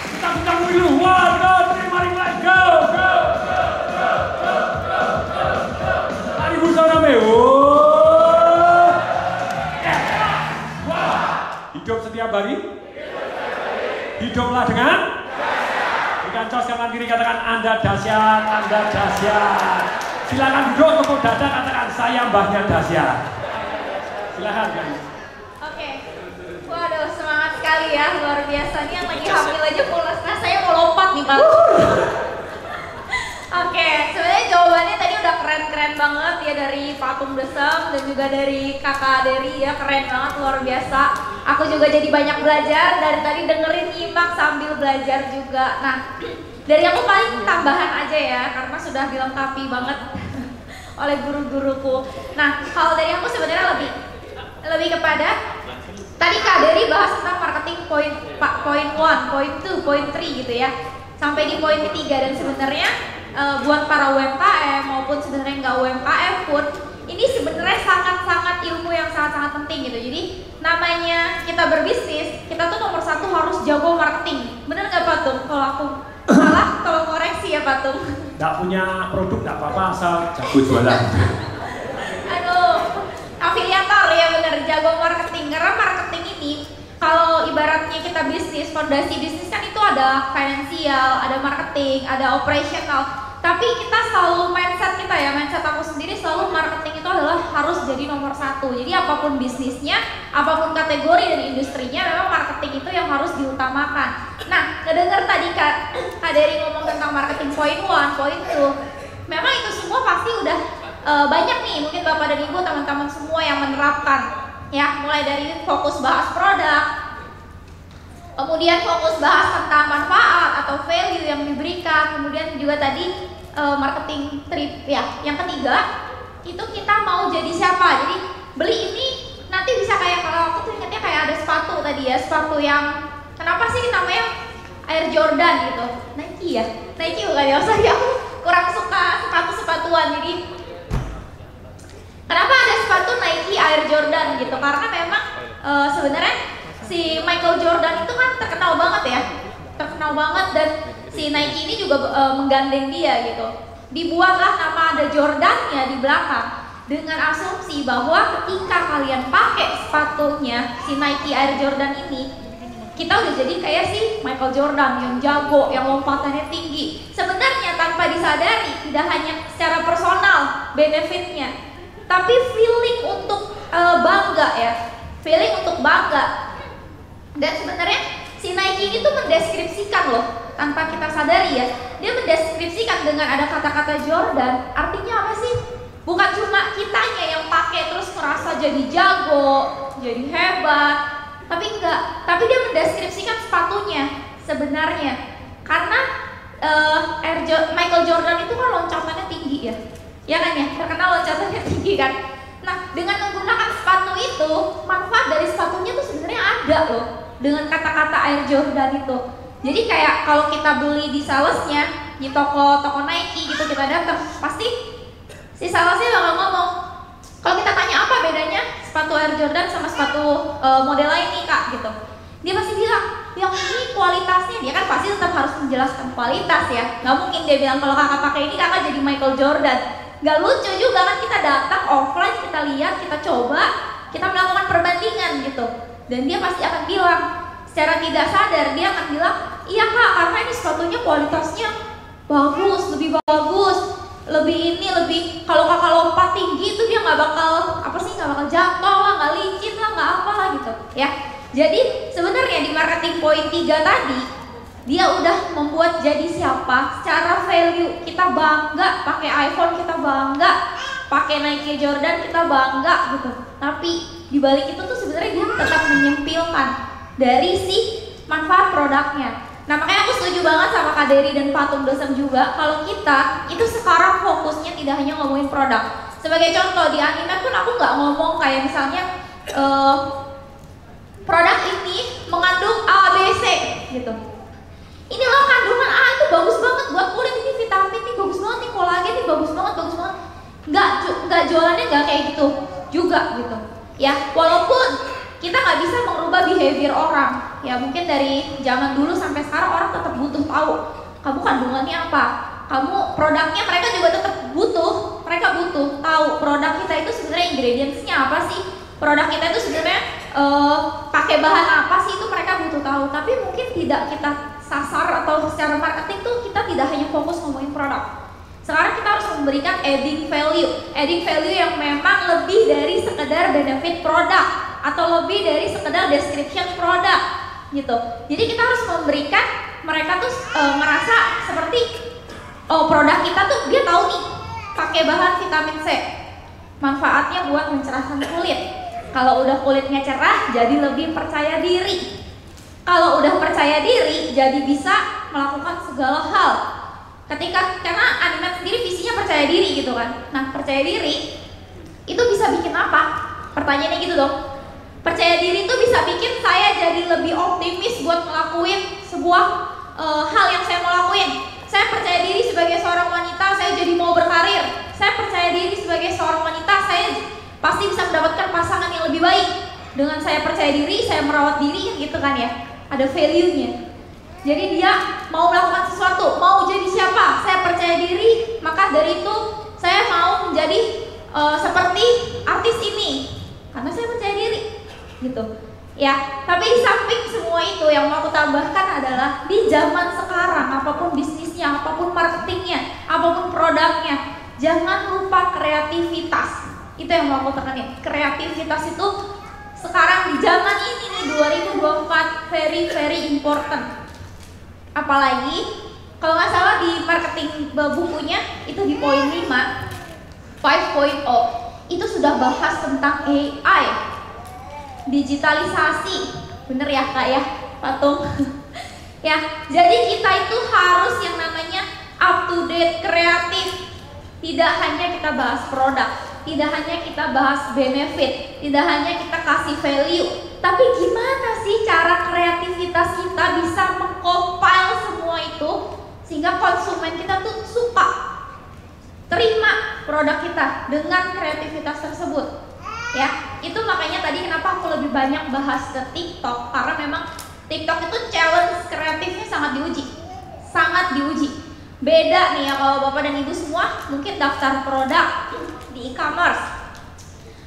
Kita bintang dulu. 1, 2, 3, mari go. Mari bersama kami. Hidup setiap hari. Hiduplah dengan. Berikan cos kanan kiri, katakan Anda dahsyat, Anda dahsyat. Silakan duduk, tepuk dada, katakan saya mbahnya dahsyat. Silakan guys. Oke. Waduh, semangat sekali ya, luar biasa. Nih yang lagi hamil aja pulas. Nah, saya mau lompat nih, Pak. Oke, sebenarnya jawabannya tadi udah keren-keren banget ya dari Patung Desem dan juga dari Kakak Dery ya, keren banget, luar biasa. Aku juga jadi banyak belajar dari tadi, dengerin, nyimak sambil belajar juga. Nah, dari aku paling tambahan aja ya, karena sudah dilengkapi banget oleh guru-guruku. Nah, kalau dari aku sebenarnya lebih kepada tadi Kak Dery bahas tentang marketing point 1, point 2, point 3 gitu ya, sampai di point ketiga. Dan sebenarnya buat para UMKM maupun sebenarnya nggak UMKM pun ini sebenarnya sangat-sangat ilmu yang sangat-sangat penting gitu. Jadi namanya kita berbisnis, kita tuh nomor 1 harus jago marketing. Bener nggak Patung? Kalau aku salah, tolong koreksi ya Patung. Nggak punya produk nggak apa-apa, asal jago jualan. Aduh, afiliator ya bener, jago marketing. Karena marketing ini kalau ibaratnya kita bisnis, fondasi bisnis kan itu ada finansial, ada marketing, ada operational. Tapi kita selalu mindset kita ya, mindset aku sendiri selalu marketing itu adalah harus jadi nomor 1. Jadi apapun bisnisnya, apapun kategori dan industrinya, memang marketing itu yang harus diutamakan. Nah, kedengar tadi Kak Dery ngomong tentang marketing point 1, point 2. Memang itu semua pasti udah banyak nih, mungkin Bapak dan Ibu, teman-teman semua yang menerapkan. Ya, mulai dari fokus bahas produk, kemudian fokus bahas tentang manfaat atau value yang diberikan, kemudian juga tadi marketing trip ya. Yang ketiga, itu kita mau jadi siapa. Jadi beli ini nanti bisa kayak, kalau aku tuh ingatnya kayak ada sepatu tadi ya, sepatu yang kenapa sih namanya Air Jordan gitu, Nike ya, Nike bukan ya, saya kurang suka sepatu-sepatuan. Jadi kenapa ada sepatu Nike Air Jordan gitu, karena memang sebenarnya si Michael Jordan itu kan terkenal banget ya, terkenal banget, dan si Nike ini juga menggandeng dia gitu. Dibuatlah nama ada Jordan-nya di belakang dengan asumsi bahwa ketika kalian pakai sepatunya si Nike Air Jordan ini, kita udah jadi kayak si Michael Jordan yang jago, yang lompatannya tinggi. Sebenarnya tanpa disadari, tidak hanya secara personal benefitnya, tapi feeling untuk bangga ya, feeling untuk bangga. Dan sebenarnya si Nike ini tuh mendeskripsikan loh, tanpa kita sadari ya, dia mendeskripsikan dengan ada kata-kata Jordan. Artinya apa sih? Bukan cuma kitanya yang pakai terus merasa jadi jago, jadi hebat, tapi enggak. Tapi dia mendeskripsikan sepatunya sebenarnya, karena Michael Jordan itu kan loncatannya tinggi ya. Ya kan ya, terkenal loncatannya tinggi kan. Nah, dengan menggunakan sepatu itu, manfaat dari sepatunya tuh sebenarnya ada loh. Dengan kata-kata Air Jordan itu. Jadi kayak kalau kita beli di salesnya, di toko Nike gitu, kita datang, pasti si salesnya bakal ngomong, kalau kita tanya apa bedanya sepatu Air Jordan sama sepatu model lain nih kak gitu, dia pasti bilang yang ini kualitasnya, dia kan pasti tetap harus menjelaskan kualitas ya. Nggak mungkin dia bilang kalau kakak pakai ini kakak jadi Michael Jordan. Nggak lucu juga kan, kita datang offline, kita lihat, kita coba, kita melakukan perbandingan gitu, dan dia pasti akan bilang secara tidak sadar, dia akan bilang iya kak, karena ini sepatunya kualitasnya bagus, lebih bagus, lebih ini, lebih kalau kakak lompat tinggi itu dia nggak bakal nggak bakal jatuh lah, nggak licin lah, nggak apa lah gitu ya. Jadi sebenarnya di marketing point 3 tadi dia udah membuat jadi siapa secara value. Kita bangga pakai iPhone, kita bangga pakai Nike Jordan, kita bangga gitu. Tapi di balik itu tuh sebenarnya dia tetap menyempilkan dari si manfaat produknya. Nah makanya aku setuju banget sama Kak Dery dan Patung Dosem juga, kalau kita itu sekarang fokusnya tidak hanya ngomongin produk. Sebagai contoh di Animat pun aku nggak ngomong kayak misalnya produk ini mengandung A, B, C gitu. Ini loh kandungan A itu bagus banget buat kulit, ini vitamin nih bagus banget, nih kolagen nih bagus banget. Nggak jualannya nggak kayak gitu juga gitu. Ya walaupun kita nggak bisa merubah behavior orang, ya mungkin dari zaman dulu sampai sekarang orang tetap butuh tahu kamu kandungannya apa, kamu produknya, mereka juga tetap butuh, mereka butuh tahu produk kita itu sebenarnya ingredientsnya apa sih, produk kita itu sebenarnya pakai bahan apa sih, itu mereka butuh tahu. Tapi mungkin tidak kita sasar atau secara marketing tuh kita tidak hanya fokus ngomongin produk. Sekarang kita harus memberikan adding value yang memang lebih dari sekedar benefit produk atau lebih dari sekedar description produk gitu. Jadi kita harus memberikan mereka tuh ngerasa seperti oh produk kita tuh dia tahu nih pakai bahan vitamin C, manfaatnya buat mencerahkan kulit. Kalau udah kulitnya cerah jadi lebih percaya diri. Kalau udah percaya diri jadi bisa melakukan segala hal. Karena Animat sendiri visinya percaya diri gitu kan. Nah percaya diri itu bisa bikin apa? Pertanyaannya gitu dong. Percaya diri itu bisa bikin saya jadi lebih optimis buat ngelakuin sebuah hal yang saya mau lakuin. Saya percaya diri sebagai seorang wanita, saya jadi mau berkarir. Saya percaya diri sebagai seorang wanita, saya pasti bisa mendapatkan pasangan yang lebih baik. Dengan saya percaya diri, saya merawat diri gitu kan ya. Ada value-nya. Jadi dia mau melakukan sesuatu, mau jadi siapa? Saya percaya diri, maka dari itu saya mau menjadi seperti artis ini karena saya percaya diri gitu ya. Tapi di samping semua itu yang mau aku tambahkan adalah di zaman sekarang, apapun bisnisnya, apapun marketingnya, apapun produknya, jangan lupa kreativitas. Itu yang mau aku tekanin. Kreativitas itu sekarang di zaman ini nih 2024 very important. Apalagi kalau nggak salah di marketing bukunya itu di poin 5 5.0 itu sudah bahas tentang AI, digitalisasi, bener ya kak ya, Patung? Ya, jadi kita itu harus yang namanya up to date, kreatif. Tidak hanya kita bahas produk, tidak hanya kita bahas benefit, tidak hanya kita kasih value, tapi gimana sih cara kreativitas kita bisa mengcompile semua itu sehingga konsumen kita tuh suka terima produk kita dengan kreativitas tersebut. Ya, itu makanya tadi kenapa aku lebih banyak bahas ke TikTok, karena memang TikTok itu challenge kreatifnya sangat diuji. Beda nih ya kalau bapak dan ibu semua mungkin daftar produk di e-commerce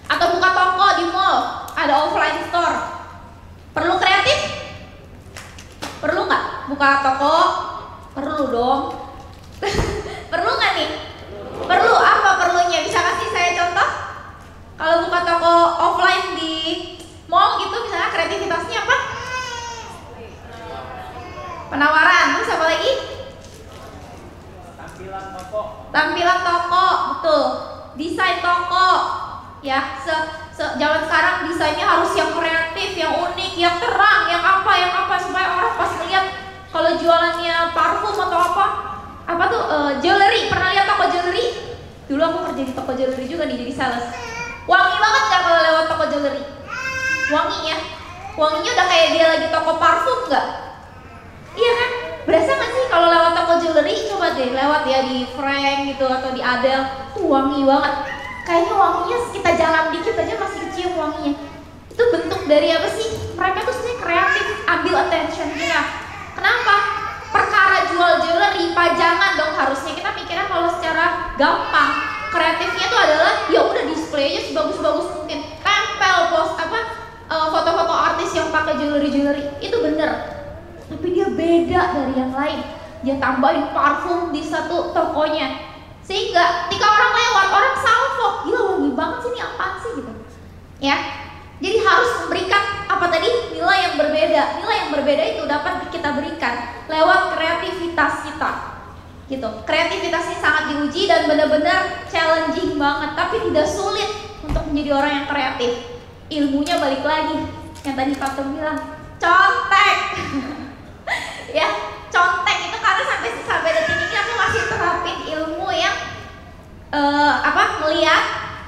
atau buka toko di mall, ada offline store. Perlu kreatif? Perlu nggak? Buka toko? Perlu dong. Perlu nggak nih? Perlu. Apa perlunya? Bisa kasih saya contoh? Kalau buka toko offline di mall gitu, misalnya kreativitasnya apa? Penawaran. Terus apa lagi? Tampilan toko, betul. Desain toko, ya. Zaman sekarang desainnya harus yang kreatif, yang unik, yang terang, yang apa supaya orang pas lihat kalau jualannya parfum atau apa tuh jewelry. Pernah lihat toko jewelry? Dulu aku kerja di toko jewelry juga nih, jadi sales. Wangi banget gak kalau lewat toko jewelry? Wangi ya? Wanginya udah kayak dia lagi toko parfum gak? Iya kan? Berasa gak sih kalau lewat toko jewelry? Coba deh lewat ya di Frank gitu atau di Adele, tuh wangi banget. Kayaknya wanginya kita jalan dikit aja masih kecium wanginya. Itu bentuk dari apa sih? Mereka tuh sebenarnya kreatif, ambil attention kita. Kenapa? Perkara jual jewelry, pajangan dong harusnya. Kita mikirnya kalau secara gampang, kreatifnya tuh adalah ya udah display aja sebagus-bagus mungkin. Tempel post foto-foto artis yang pakai jewelry. Itu bener. Tapi dia beda dari yang lain. Dia tambahin parfum di satu tokonya. Sehingga ketika orang lewat, orang salvo, gila wangi banget sih, ini apaan sih gitu. Ya. Jadi harus memberikan apa tadi? Nilai yang berbeda. Nilai yang berbeda itu dapat kita berikan lewat kreativitas kita. Gitu. Kreativitas ini sangat diuji dan benar-benar challenging banget, tapi tidak sulit untuk menjadi orang yang kreatif. Ilmunya balik lagi yang tadi Pak Tum bilang, contek. Ya, contek itu karena sampai detik ini aku masih terapin ilmu yang melihat,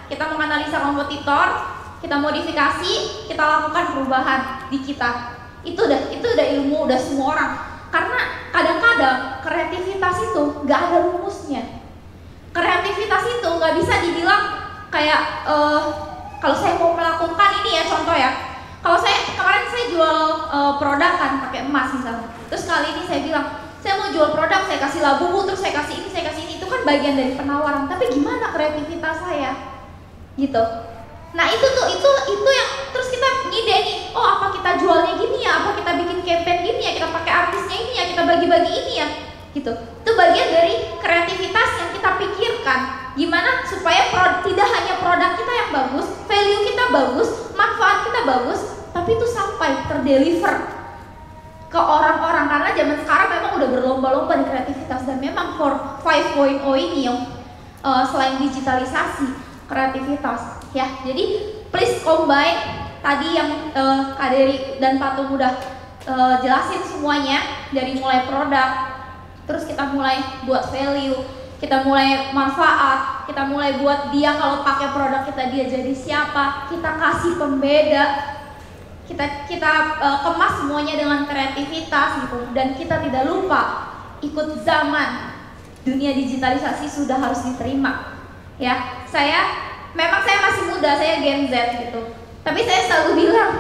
kita menganalisa kompetitor, kita modifikasi, kita lakukan perubahan di kita. Itu udah ilmu udah semua orang. Karena kadang-kadang kreativitas itu nggak ada rumusnya. Kreativitas itu nggak bisa dibilang kayak kalau saya mau melakukan ini ya, contoh ya. Kalau kemarin saya jual produk kan pakai emas misalnya. Terus kali ini saya bilang, saya mau jual produk, saya kasih labu, terus saya kasih ini, itu kan bagian dari penawaran. Tapi gimana kreativitas saya? Gitu. Nah itu yang terus kita ngide nih, oh apa kita jualnya gini ya, apa kita bikin campaign gini ya, kita pakai artisnya ini ya, kita bagi-bagi ini ya, gitu. Itu bagian dari kreativitas yang kita pikirkan, gimana supaya tidak hanya produk kita yang bagus, value kita bagus, manfaat kita bagus, tapi itu sampai terdeliver ke orang-orang. Karena zaman sekarang memang udah berlomba-lomba di kreativitas, dan memang for 5.0 ini yang selain digitalisasi, kreativitas. Ya, jadi please combine tadi yang Kak Dery dan Pak Tum udah jelasin semuanya, dari mulai produk, terus kita mulai buat value, kita mulai manfaat, kita mulai buat dia kalau pakai produk kita dia jadi siapa, kita kasih pembeda, kita kemas semuanya dengan kreativitas gitu, dan kita tidak lupa ikut zaman. Dunia digitalisasi sudah harus diterima. Ya, memang saya masih muda, saya Gen Z gitu. Tapi saya selalu bilang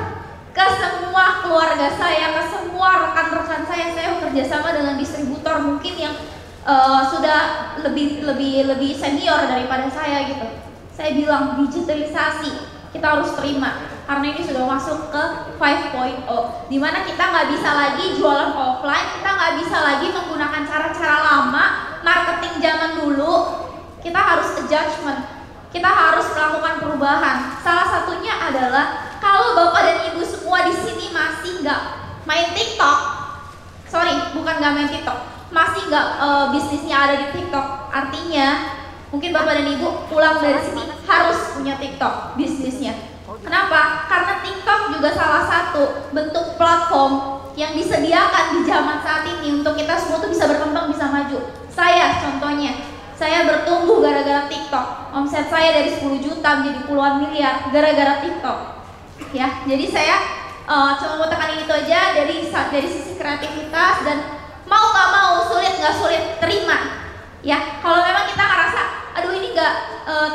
ke semua keluarga saya, ke semua rekan-rekan saya bekerja sama dengan distributor mungkin yang sudah lebih senior daripada saya gitu. Saya bilang digitalisasi kita harus terima, karena ini sudah masuk ke 5.0, dimana kita nggak bisa lagi jualan offline, kita nggak bisa lagi menggunakan cara-cara lama, marketing zaman dulu. Kita harus adjustment. Kita harus melakukan perubahan. Salah satunya adalah kalau Bapak dan Ibu semua di sini masih nggak main TikTok, bukan nggak main TikTok, masih nggak bisnisnya ada di TikTok. Artinya mungkin Bapak dan Ibu pulang dari sini harus punya TikTok bisnisnya. Kenapa? Karena TikTok juga salah satu bentuk platform yang disediakan di zaman saat ini untuk kita semua tuh bisa berkembang, bisa maju. Saya contohnya. Saya bertumbuh gara-gara TikTok. Omset saya dari 10 juta menjadi puluhan miliar gara-gara TikTok. Ya, jadi saya cuma mau tekanin itu aja dari sisi kreativitas, dan mau nggak mau, sulit nggak sulit, terima. Ya, kalau memang kita ngerasa, aduh ini nggak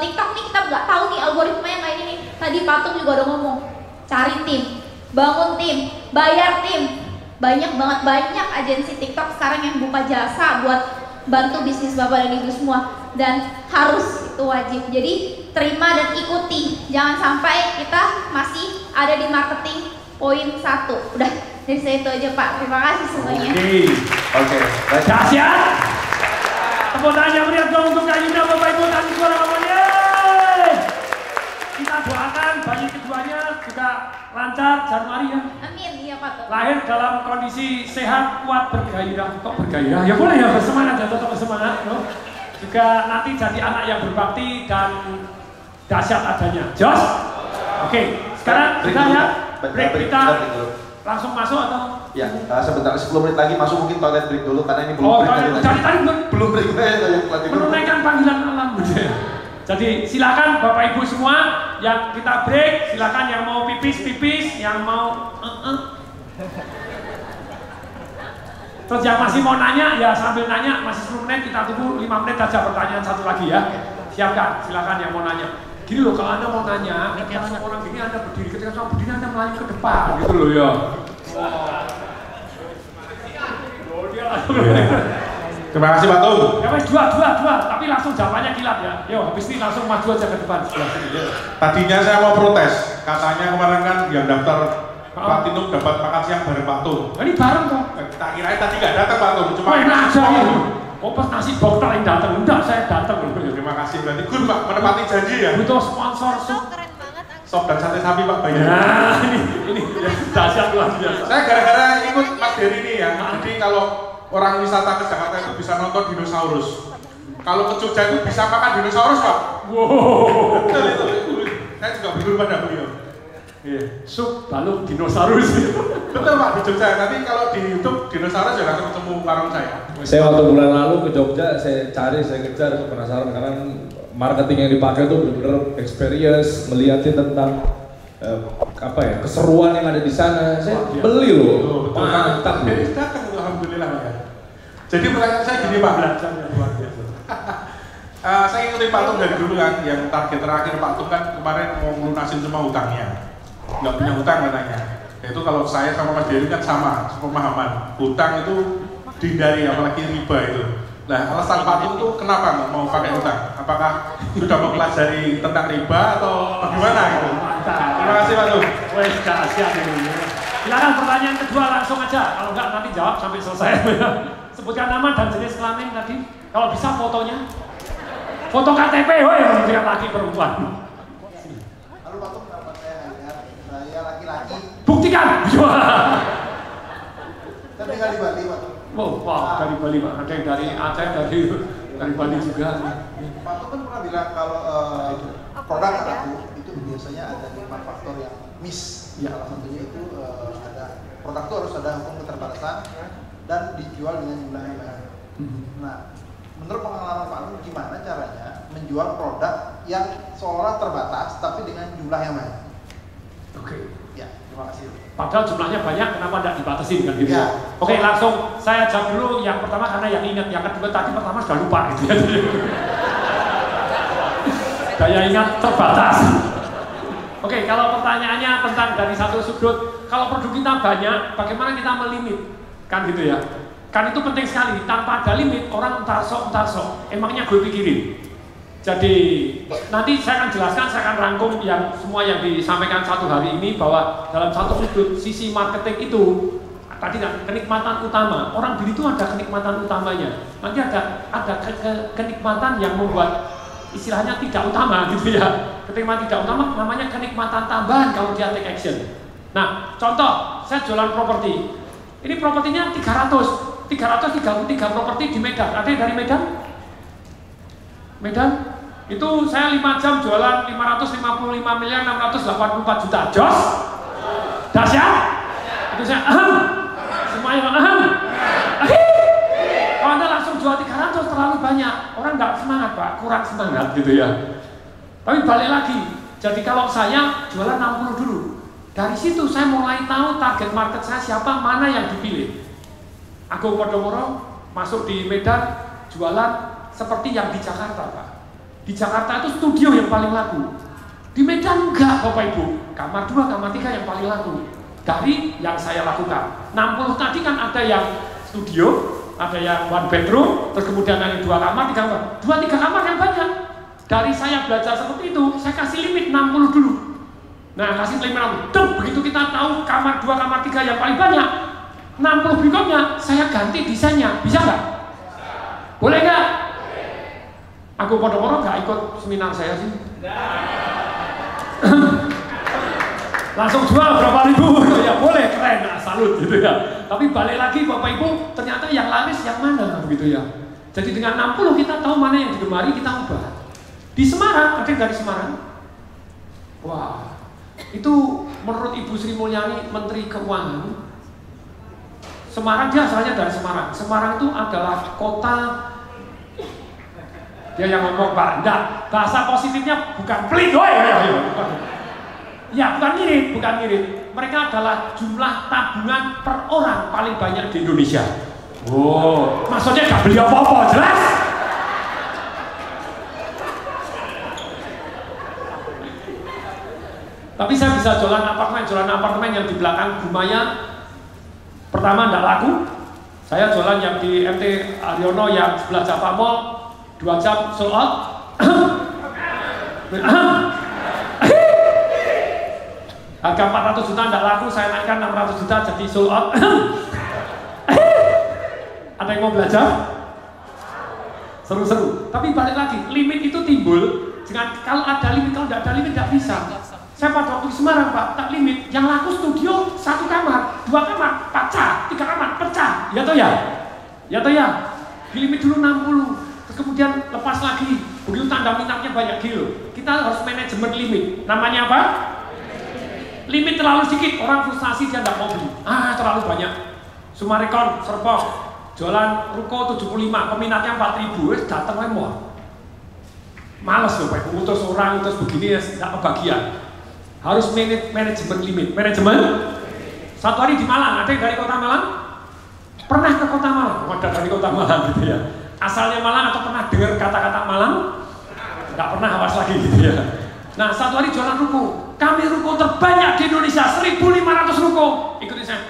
TikTok nih, kita nggak tahu nih algoritmanya kayak ini. Tadi Pak Tum juga udah ngomong, cari tim, bangun tim, bayar tim. Banyak agensi TikTok sekarang yang buka jasa buat bantu bisnis Bapak dan Ibu semua, dan harus, itu wajib. Jadi terima dan ikuti, jangan sampai kita masih ada di marketing poin 1. Udah, dari saya itu aja Pak, terima kasih semuanya. Oke. Dahsyat. Tepuk tangan yang meriah dong untuk Kak Yuna, Bapak Ibu, dan suara kawannya. Kita doakan bayi keduanya juga lancar Januari ya. Amin, iya Pak Tum. Lahir dalam kondisi sehat, kuat, bergairah. Kok bergairah? Ya boleh ya, bersemangat dan tetap bersemangat. No? Juga nanti jadi anak yang berbakti dan dahsyat adanya. Jos? Oke, sekarang kita ya break, kita langsung masuk atau? Ya, sebentar, 10 menit lagi masuk, mungkin toilet break dulu karena ini belum break. Tadi belum break. menunaikan panggilan alam gitu ya. Jadi silakan Bapak Ibu semua yang kita break, silakan yang mau pipis, yang mau terus yang masih mau nanya ya sambil nanya, masih 10 menit, kita tunggu 5 menit aja pertanyaan satu lagi ya. Siapkan, silakan yang mau nanya. Gini loh, kalau Anda mau nanya, ketika sama orang gini Anda berdiri, ketika sama berdiri Anda melaju ke depan gitu loh ya. Terima kasih Pak Tung. Ya Mas, dua, tapi langsung jawabannya kilat ya. Yo, habis ini langsung maju aja ke depan sebelah sini. Ya. Tadinya saya mau protes, katanya kemarin kan yang daftar Pak Tinuk dapat makan siang bareng Pak Tung. Ini bareng toh? Tak kirain tadi nggak datang Pak Tung, cuma enak aja ini. Oh pas nasi boktal yang datang, udah saya datang loh. Terima kasih, berarti good Pak, menepati janji ya. Butuh sponsor sup. Keren banget. Sop dan sate sapi Pak banyak. Nah, ini ya, dahsyat luar biasa. Saya gara-gara ikut Mas Dery ini ya, jadi kalau orang wisata ke Jakarta itu bisa nonton dinosaurus. Kalau ke Jogja itu bisa makan dinosaurus Pak. Wow. Betul itu. Saya juga berguru pada beliau. Iya, sup baluk dinosaurus. Betul Pak, di Jogja. Tapi kalau di YouTube dinosaurus ya langsung ketemu warung saya. Saya waktu bulan lalu ke Jogja, saya kejar, penasaran karena marketing yang dipakai itu benar-benar experience, melihatin tentang keseruan yang ada di sana. Saya beli loh, mantap. Jadi datang alhamdulillah ya. Jadi pertanyaan saya gini Pak, luar biasa. saya ikutin Pak Tung dari dulu kan, yang target terakhir Pak Tung kan kemarin mau melunasin semua hutangnya, nggak punya hutang katanya. Itu kalau saya sama Mas Dery kan sama pemahaman, hutang itu dihindari apalagi riba itu. Nah alasan Pak Tung itu kenapa nggak mau pakai hutang? Apakah sudah mempelajari tentang riba atau bagaimana gitu? Terima kasih Pak Tung. Wes dahsyat ini. Silakan pertanyaan kedua langsung aja, kalau enggak nanti jawab sampai selesai. Sebutkan nama dan jenis kelamin tadi. Kalau bisa fotonya. Foto KTP, woi, yang laki perempuan. Halo Pak Tung, nama saya laki-laki. Buktikan. Saya tinggal di Bali Pak Tung. Oh, wow, dari Bali Pak. Ada yang dari Aceh, dari Bali juga. Pak Tung kan pernah bilang kalau produk aku itu biasanya ada 5 faktor yang miss. Ya. Salah satunya itu ada produk itu harus ada hukum keterbatasan dan dijual dengan jumlah yang banyak. Nah, menurut pengalaman Pak Tung gimana caranya menjual produk yang seolah terbatas tapi dengan jumlah yang banyak? Oke. Ya, terima kasih. Padahal jumlahnya banyak, kenapa tidak dibatasin kan gitu? Ya. Oke, langsung saya jawab dulu yang pertama karena yang ingat, yang kedua tadi pertama sudah lupa gitu ya. Daya ingat terbatas. Oke, kalau pertanyaannya tentang dari satu sudut, kalau produk kita banyak, bagaimana kita melimit? Kan gitu ya. Kan itu penting sekali, tanpa ada limit, orang entar sok, emangnya gue pikirin. Jadi, nanti saya akan jelaskan, saya akan rangkum yang semua yang disampaikan satu hari ini, bahwa dalam satu sudut, sisi marketing itu, tadi kenikmatan utama, orang beli itu ada kenikmatan utamanya. Nanti ada kenikmatan yang membuat istilahnya tidak utama gitu ya. Kenikmatan tidak utama namanya kenikmatan tambahan kalau dia take action. Nah, contoh, saya jualan properti. Ini propertinya 333 properti di Medan. Ada yang dari Medan? Medan? Itu saya 5 jam jualan 555.684 juta. Jos? Dahsyat? Itu saya semua yang kalau Anda langsung jual 300 terlalu banyak, orang nggak semangat Pak, kurang semangat gitu ya. Tapi balik lagi, jadi kalau saya jualan 60 dulu, dari situ saya mulai tahu target market saya siapa, mana yang dipilih. Agung Podomoro masuk di Medan jualan seperti yang di Jakarta Pak. Di Jakarta itu studio yang paling laku. Di Medan enggak Bapak Ibu, kamar 2, kamar 3 yang paling laku. Dari yang saya lakukan, 60 tadi kan ada yang studio, ada yang 1 bedroom, terus kemudian ada 2 kamar, 3 kamar, 2-3 kamar yang banyak. Dari saya belajar seperti itu, saya kasih limit 60 dulu. Nah, kasih limit 60. Begitu kita tahu kamar 2, kamar 3 yang paling banyak, 60 berikutnya saya ganti desainnya, bisa nggak? Boleh nggak? Aku Podomoro nggak ikut seminar saya sih. Langsung jual berapa ribu, ya boleh, keren, nah, salut gitu ya. Tapi balik lagi Bapak Ibu, ternyata yang laris yang mana begitu ya. Jadi dengan 60 kita tahu mana yang digemari, kita ubah. Di Semarang, ada yang dari Semarang? Wah, itu menurut Ibu Sri Mulyani, Menteri Keuangan, Semarang, dia asalnya dari Semarang. Semarang itu adalah kota Dia yang ngomong Pak, enggak, bahasa positifnya bukan pelit, ya bukan ngirit. Mereka adalah jumlah tabungan per orang paling banyak di Indonesia. Oh, maksudnya gak beli apa-apa, jelas? Tapi saya bisa jualan apartemen yang di belakang Bumaya. Pertama enggak laku. Saya jualan yang di MT Haryono yang sebelah Java Mall 2 jam sold out. Harga 400 juta enggak laku, saya naikkan 600 juta jadi sold out. Ada yang mau belajar? Seru-seru. Tapi balik lagi, limit itu timbul dengan kalau ada limit, kalau enggak ada limit enggak bisa. Saya pada waktu di Semarang Pak, tak limit, yang laku studio 1 kamar, 2 kamar, pecah, 3 kamar, pecah, ya toh ya? Ya toh ya? Di limit dulu 60, terus kemudian lepas lagi, begitu tanda minatnya banyak kilo. Kita harus manajemen limit, namanya apa? Limit terlalu sedikit, orang frustasi dia tidak mau beli. Terlalu banyak. Sumarekon, Serpong, jualan ruko 75, peminatnya 4.000, datang semua. Males loh Pak, ngutus orang, terus begini ya, tidak kebagian. Harus manajemen limit. Manajemen. Satu hari di Malang, ada yang dari kota Malang? Pernah ke kota Malang? Ada dari kota Malang gitu ya. Asalnya Malang atau pernah dengar kata-kata Malang? Nggak pernah, awas lagi gitu ya. Nah, satu hari jualan ruko. Kami ruko terbanyak di Indonesia, 1.500 ruko. Ikutin saya.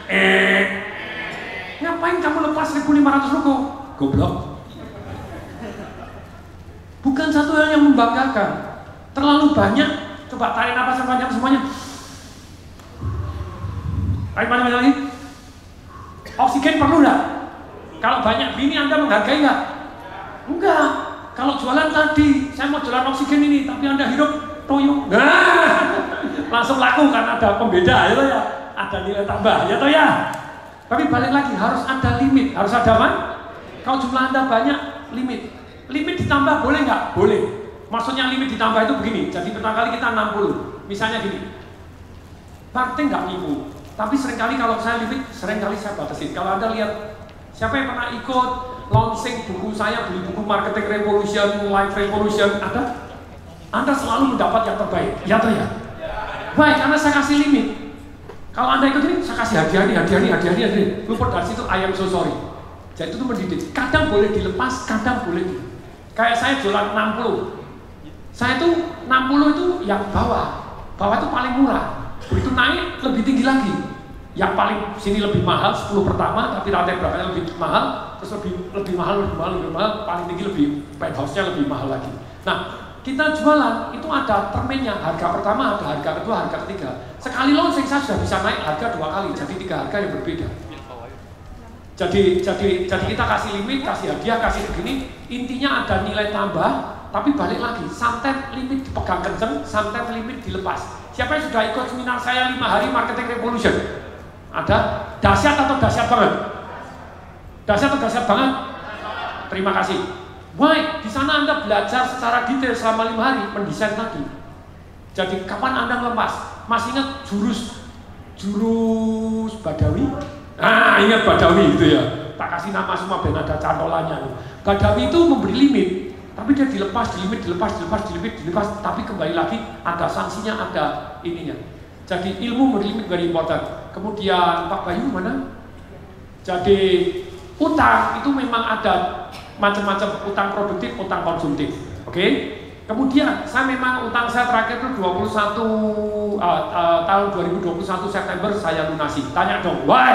Ngapain kamu lepas 1.500 ruko? Goblok. Bukan satu hal yang membanggakan. Terlalu banyak. Coba tarik napas yang panjang semuanya. Tarik panjang lagi. Oksigen perlu nggak? Kalau banyak bini Anda menghargai nggak? Enggak. Kalau jualan tadi, saya mau jualan oksigen ini, tapi Anda hidup toyo. Nah, langsung laku karena ada pembeda, ya toh ya. Ada nilai tambah, ya toh ya. Tapi balik lagi harus ada limit, harus ada apa? Kalau jumlah Anda banyak, limit. Limit ditambah boleh nggak? Boleh. Maksudnya limit ditambah itu begini, jadi pertama kali kita 60. Misalnya gini, partai nggak nipu, tapi seringkali kalau saya limit, seringkali saya batasin. Kalau Anda lihat, siapa yang pernah ikut launching buku saya, beli buku Marketing Revolution, Life Revolution, ada? Anda selalu mendapat yang terbaik, ya toh ya? Baik, karena saya kasih limit. Kalau Anda ikut ini, saya kasih hadiah nih. Luput dari situ, I am so sorry. Jadi itu mendidik. Kadang boleh dilepas, kadang boleh. Kayak saya jualan 60. Saya itu 60 itu yang bawah itu paling murah. Begitu naik lebih tinggi lagi. Yang paling sini lebih mahal 10 pertama, tapi rantai berapanya lebih mahal, terus lebih mahal, paling tinggi lebih penthouse-nya lebih mahal lagi. Nah, kita jualan itu ada termennya, harga pertama, ada harga kedua, harga ketiga. Sekali launching saya sudah bisa naik harga 2 kali, jadi 3 harga yang berbeda. Jadi kita kasih limit, kasih hadiah, kasih begini, intinya ada nilai tambah. Tapi balik lagi, sometimes limit dipegang kenceng, sometimes limit dilepas. Siapa yang sudah ikut seminar saya 5 hari Marketing Revolution? Ada? Dahsyat atau dahsyat banget? Dahsyat atau dahsyat banget? Terima kasih. Why? Di sana Anda belajar secara detail selama 5 hari mendesain tadi. Jadi kapan Anda ngelepas? Masih ingat jurus Badawi? Ingat Badawi gitu ya. Tak kasih nama semua dan ada cantolannya. Badawi itu memberi limit. Tapi dia dilepas, dilepas, tapi kembali lagi ada sanksinya, ada ininya. Jadi ilmu berlimit very important. Kemudian Pak Bayu mana? Jadi utang itu memang ada macam-macam, utang produktif, utang konsumtif. Oke? Kemudian saya memang utang saya terakhir itu tahun 2021 September saya lunasi. Tanya dong, why?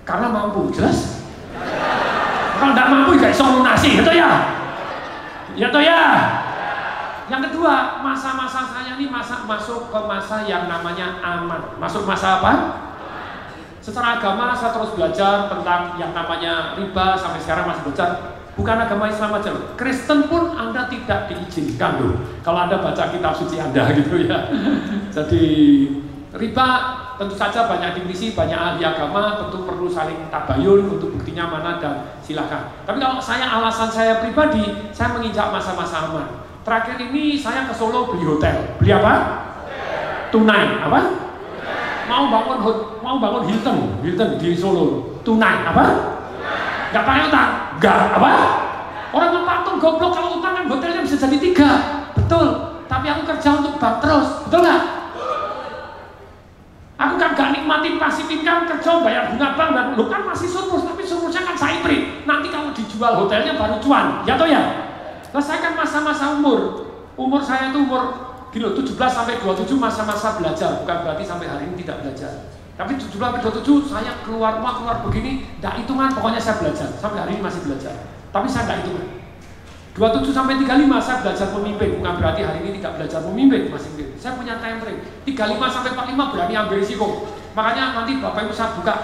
Karena mampu, jelas? Kalau tidak mampu gak bisa lunasi, gitu ya? Ya toh ya? Yang kedua, masa-masa saya ini masuk ke masa yang namanya aman. Masuk masa apa? Secara agama saya terus belajar tentang yang namanya riba, sampai sekarang masih belajar. Bukan agama Islam aja loh, Kristen pun Anda tidak diizinkan loh. Kalau Anda baca kitab suci Anda gitu ya. Jadi riba tentu saja banyak definisi, banyak ahli agama, tentu perlu saling tabayun untuk buktinya mana dan silakan. Tapi kalau alasan saya pribadi, saya menginjak masa-masa aman. Terakhir ini saya ke Solo beli hotel. Beli apa? Tunai. Apa? Mau bangun Hilton di Solo. Tunai. Apa? Nggak pakai utang. Nggak apa? Orang yang patung goblok kalau utang kan hotelnya bisa jadi 3. Betul. Tapi aku kerja untuk bank terus. Betul nggak? Aku kan gak nikmatin pasif income, kerja bayar bunga bank dan lu kan masih surplus, tapi surplusnya kan saya beri. Nanti kalau dijual hotelnya baru cuan, ya toh ya? Nah saya kan masa-masa umur saya itu umur gini 17 sampai 27 masa-masa belajar, bukan berarti sampai hari ini tidak belajar. Tapi 17 sampai 27 saya keluar rumah keluar begini, enggak hitungan, pokoknya saya belajar. Sampai hari ini masih belajar. Tapi saya enggak hitungan. 27 sampai 35 saya belajar memimpin, bukan berarti hari ini tidak belajar memimpin, masih memimpin. Saya punya time frame. 35 sampai 45 berani ambil risiko. Makanya nanti Bapak Ibu saya buka.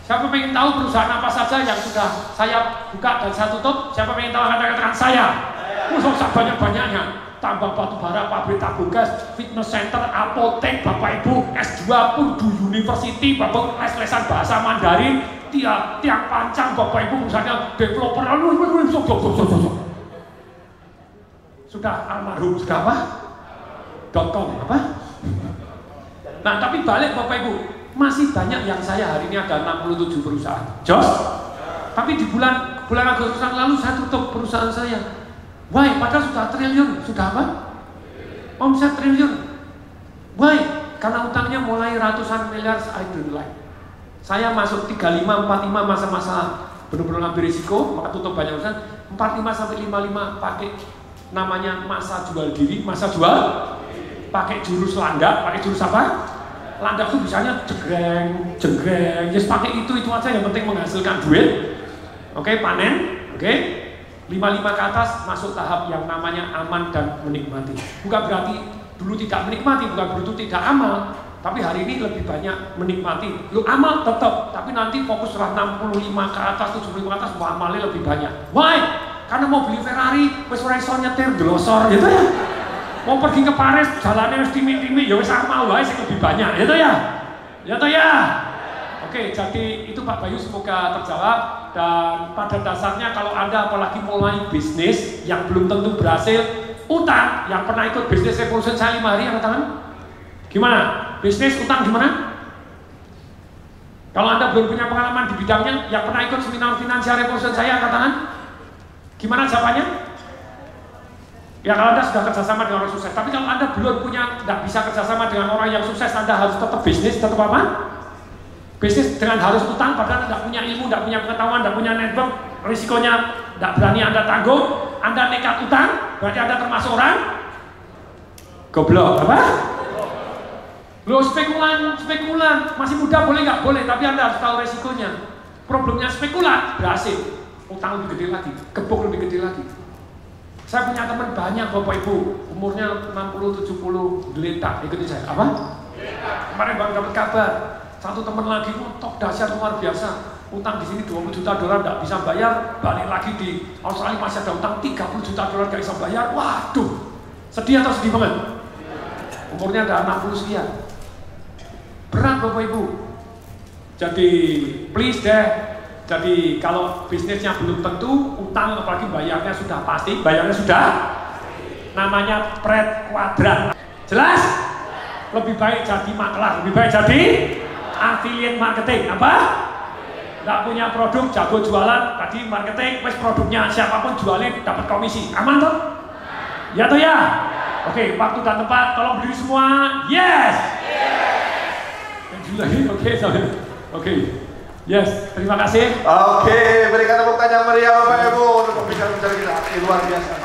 Siapa pengen tahu perusahaan apa saja yang sudah saya buka dan saya tutup? Siapa pengen tahu katakan saya? Usah banyak-banyaknya. Tambang batu bara, pabrik tabung gas, fitness center, apotek, Bapak Ibu, S2 Purdue University, Bapak les-lesan bahasa Mandarin, tiang pancang, Bapak Ibu misalnya developer, sudah almarhum, sudah apa? .com, apa? Nah tapi balik Bapak Ibu, masih banyak yang saya hari ini ada 67 perusahaan. Jos? Tapi di bulan Agustus yang lalu saya tutup perusahaan saya. Why? Padahal sudah triliun, sudah apa? Omset triliun. Why? Karena utangnya mulai ratusan miliar, I don't like. Saya masuk 35, 45 masa-masa benar-benar ngambil risiko, maka tutup banyak urusan. 45 sampai 55 pakai namanya masa jual diri, masa jual, pakai jurus landak, pakai jurus apa? Landak itu misalnya jenggreng, just pakai itu aja yang penting menghasilkan duit. Oke, panen, oke. 55 ke atas masuk tahap yang namanya aman dan menikmati. Bukan berarti dulu tidak menikmati, bukan berarti tidak amal, tapi hari ini lebih banyak menikmati. Lu amal tetap, tapi nanti fokus 65 ke atas, 75 ke atas, amalnya lebih banyak. Why? Karena mau beli Ferrari, wis ora iso nyetir glosor, gitu ya. Mau pergi ke Paris, jalannya wis timik-timik, ya wis amal wae sing lebih banyak, gitu ya. Ya toh ya. Oke, jadi itu Pak Bayu semoga terjawab. Dan pada dasarnya kalau Anda apalagi mulai bisnis yang belum tentu berhasil, utang, yang pernah ikut bisnis revolution saya 5 hari, angkat tangan. Gimana? Bisnis utang gimana? Kalau Anda belum punya pengalaman di bidangnya, yang pernah ikut seminar finansial revolution saya, angkat tangan. Gimana jawabannya? Ya kalau Anda sudah kerjasama dengan orang sukses, tapi kalau Anda belum punya, tidak bisa kerjasama dengan orang yang sukses, Anda harus tetap bisnis, tetap apa? Bisnis dengan harus utang, padahal tidak punya ilmu, tidak punya pengetahuan, tidak punya network, risikonya tidak berani Anda tanggung, Anda nekat utang, berarti Anda termasuk orang goblok, apa? Lo spekulan, masih muda boleh nggak? Boleh, tapi Anda harus tahu risikonya. Problemnya spekulan, berhasil, utang lebih gede lagi, gebuk lebih gede lagi. Saya punya teman banyak Bapak Ibu, umurnya 60-70, geletak, ikuti saya, apa? Kemarin baru dapat kabar. Satu teman lagi, top dahsyat luar biasa. Utang di sini $20 juta nggak bisa bayar, balik lagi di Australia masih ada utang $30 juta nggak bisa bayar. Waduh, sedih atau sedih banget? Umurnya ada 60 sekian. Berat Bapak Ibu. Jadi please deh. Jadi kalau bisnisnya belum tentu, utang apalagi bayarnya sudah pasti, bayarnya sudah. Namanya spread kuadrat. Jelas? Lebih baik jadi maklar, lebih baik jadi affiliate marketing, apa? Nggak punya produk, jago jualan, tadi marketing, wes produknya siapapun jualin dapat komisi, aman toh? Ya toh ya? Oke, waktu dan tempat, tolong berdiri semua, yes! Oke, yes, terima kasih. Oke, berikan tepuk tangan meriah Bapak Ibu untuk pembicara-pembicara kita, luar biasa.